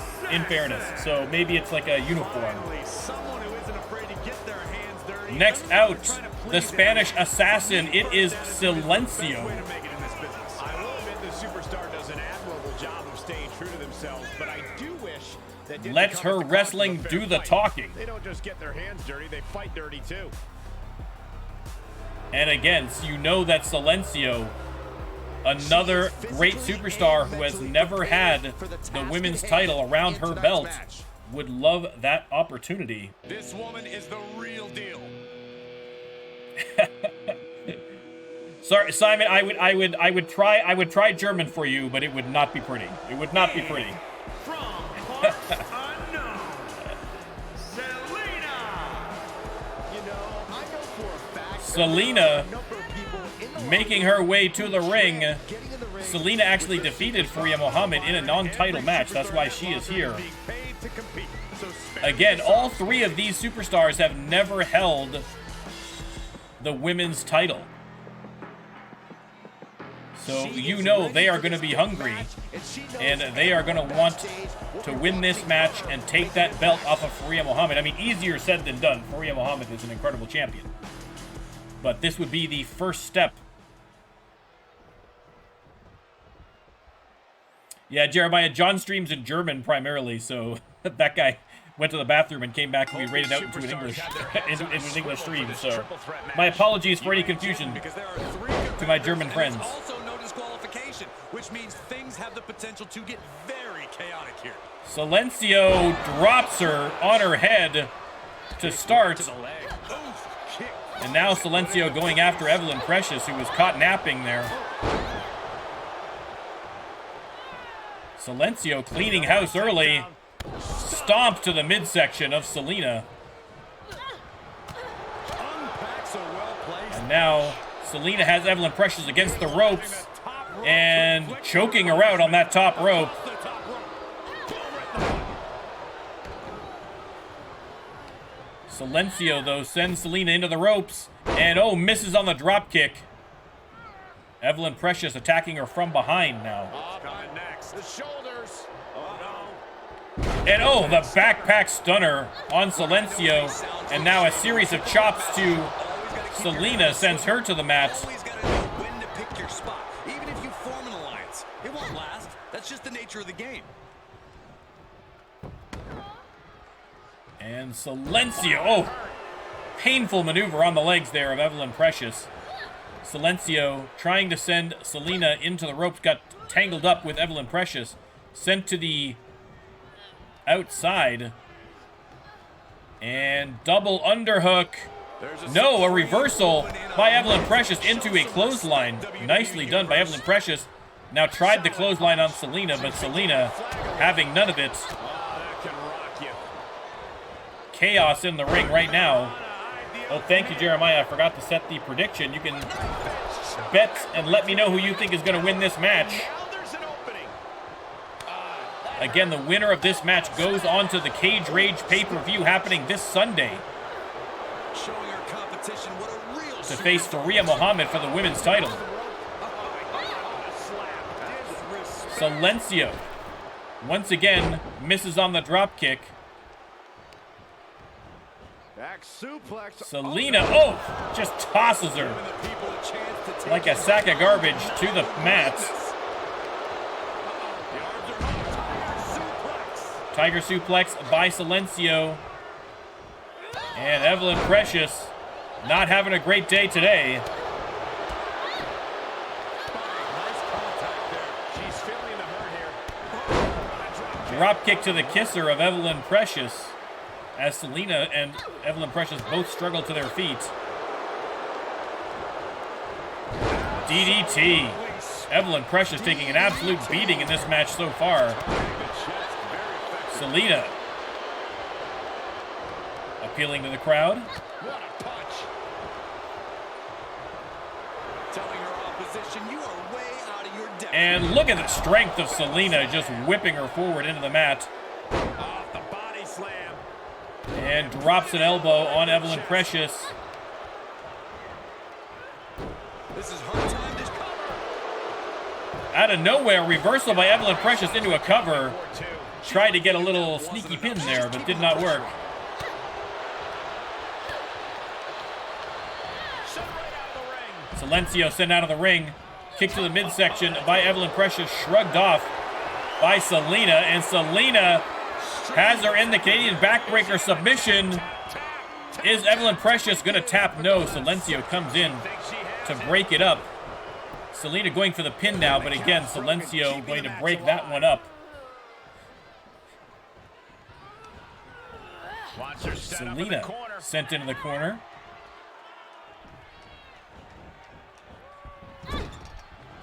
So maybe it's like a uniform. Someone who isn't afraid to get their hands dirty Next out, the Spanish assassin. It is Silencio. I will admit the superstar does an admirable job of staying true to themselves, but I do wish that Lets her wrestling do the talking. They don't just get their hands dirty, they fight dirty too. And again, so you know that Silencio, another great superstar who has never had the women's title around her belt, would love that opportunity. This woman is the real deal. Sorry, Simon, I would try German for you, but it would not be pretty. It would not be pretty. From parts unknown, Selena. You know, I know for a fact Selena a number of people in the making her way to the ring. getting in the ring. Selena actually defeated Faria Muhammad in a non-title match. That's why she is here. Being paid to compete. So Again, all three of these superstars have never held the women's title. So you know they are going to be hungry, and they are going to want to win this match and take that belt off of Faria Muhammad. I mean, easier said than done. Faria Muhammad is an incredible champion. But this would be the first step. Yeah, Jeremiah, John streams in German primarily, so that guy went to the bathroom and came back and we rated out into an English into an English stream. So my apologies for any confusion Because there are three to my German friends. There's also no disqualification, which means things have the potential to get very chaotic here. Silencio drops her on her head to start. And now Silencio going after Evelyn Precious, who was caught napping there. Silencio cleaning house early. Stomp to the midsection of Selena. And now Selena has Evelyn Precious against the ropes and choking her out on that top rope. Silencio, though, sends Selena into the ropes and, oh, misses on the drop kick. Evelyn Precious attacking her from behind now. next. The shoulders. And oh, the backpack stunner on Silencio. And now a series of chops to Selena sends her to the mat. Always got to know when to pick your spot. Even if you form an alliance, it won't last. That's just the nature of the game. And Silencio, oh, painful maneuver on the legs there of Evelyn Precious. Silencio trying to send Selena into the ropes, got tangled up with Evelyn Precious, sent to the outside. And double underhook. No, a reversal by Evelyn Precious into a clothesline. Nicely done by Evelyn Precious. Now tried the clothesline on Selena, but Selena having none of it. Chaos in the ring right now. Oh, thank you, Jeremiah. I forgot to set the prediction. You can bet and let me know who you think is going to win this match. Again, the winner of this match goes on to the Cage Rage pay-per-view happening this Sunday Showing our competition what a real to face Faria Muhammad for the women's title. Silencio once again misses on the drop kick. Selena, oh, just tosses her like a sack of garbage to the mat. Tiger suplex by Silencio. And Evelyn Precious not having a great day today. Drop kick to the kisser of Evelyn Precious as Selena and Evelyn Precious both struggle to their feet. DDT. Evelyn Precious taking an absolute beating in this match so far. Selena appealing to the crowd. What a punch. Telling her opposition, you are way out of your depth. And look at the strength of Selena just whipping her forward into the mat. Off the body slam. And drops an elbow on Evelyn Precious. This is her time to cover. Out of nowhere, reversal by Evelyn Precious into a cover. Tried to get a little sneaky pin there, but did not work. Silencio sent out of the ring. Kick to the midsection by Evelyn Precious, shrugged off by Selena, and Selena has her in the Canadian backbreaker submission. Is Evelyn Precious going to tap? No. Silencio comes in to break it up. Selena going for the pin now, but again, Silencio going to break that one up. Selena sent into the corner.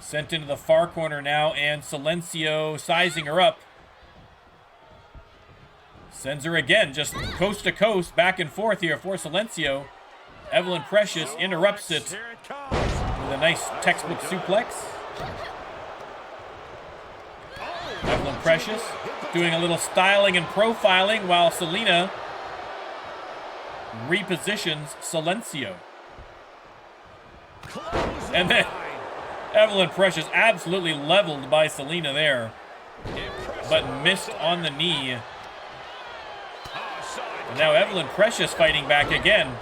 Sent into the far corner now, and Silencio sizing her up. Sends her again, just coast to coast, back and forth here for Silencio. Evelyn Precious interrupts it with a nice textbook suplex. Evelyn Precious doing a little styling and profiling while Selena repositions Silencio. And then Evelyn Precious absolutely leveled by Selena there, but missed on the knee. And now Evelyn Precious fighting back again.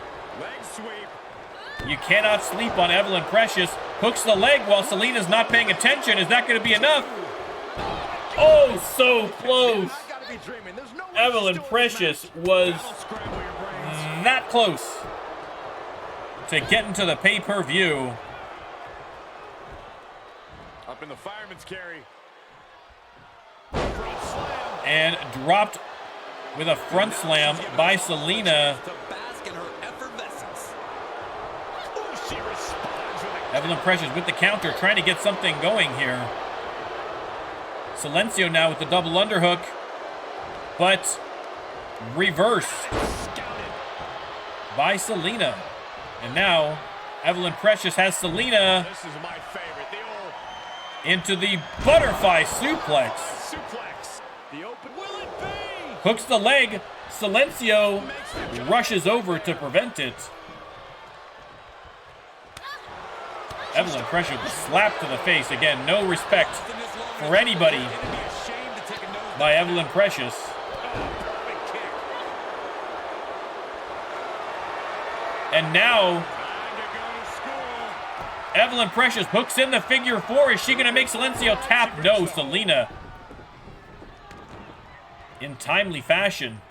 You cannot sleep on Evelyn Precious. Hooks the leg while Selena's not paying attention. Is that going to be enough? Oh, so close. Evelyn Precious was that close to getting to the pay-per-view. Up in the fireman's carry. And dropped with a front slam by Selena. Evelyn Precious with the counter, trying to get something going here. Silencio now with the double underhook, but reversed by Selena. And now Evelyn Precious has Selena into the butterfly suplex. Hooks the leg. Silencio rushes over to prevent it. Evelyn Precious was slapped to the face. Again, no respect for anybody by Evelyn Precious. And now Evelyn Precious hooks in the figure four. Is she going to make Silencio tap? No, Selena in timely fashion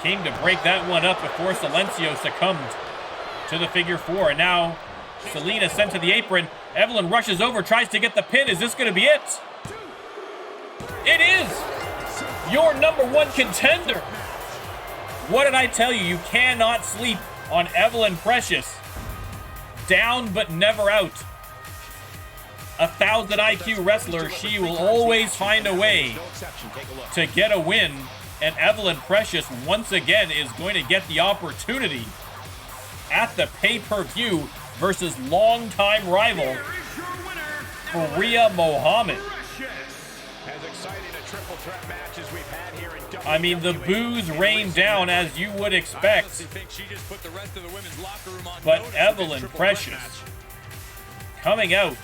came to break that one up before Silencio succumbed to the figure four. And now Selena sent to the apron. Evelyn rushes over, tries to get the pin. Is this going to be it? It is! Your #1 contender. What did I tell you? You cannot sleep on Evelyn Precious. Down but never out. 1,000 IQ wrestler. She will always find a way to get a win. And Evelyn Precious, once again, is going to get the opportunity at the pay-per-view versus longtime rival Faria Mohammed. I mean, the boos rain down as you would expect. But Evelyn Precious coming out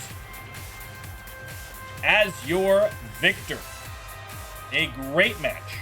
as your victor. A great match.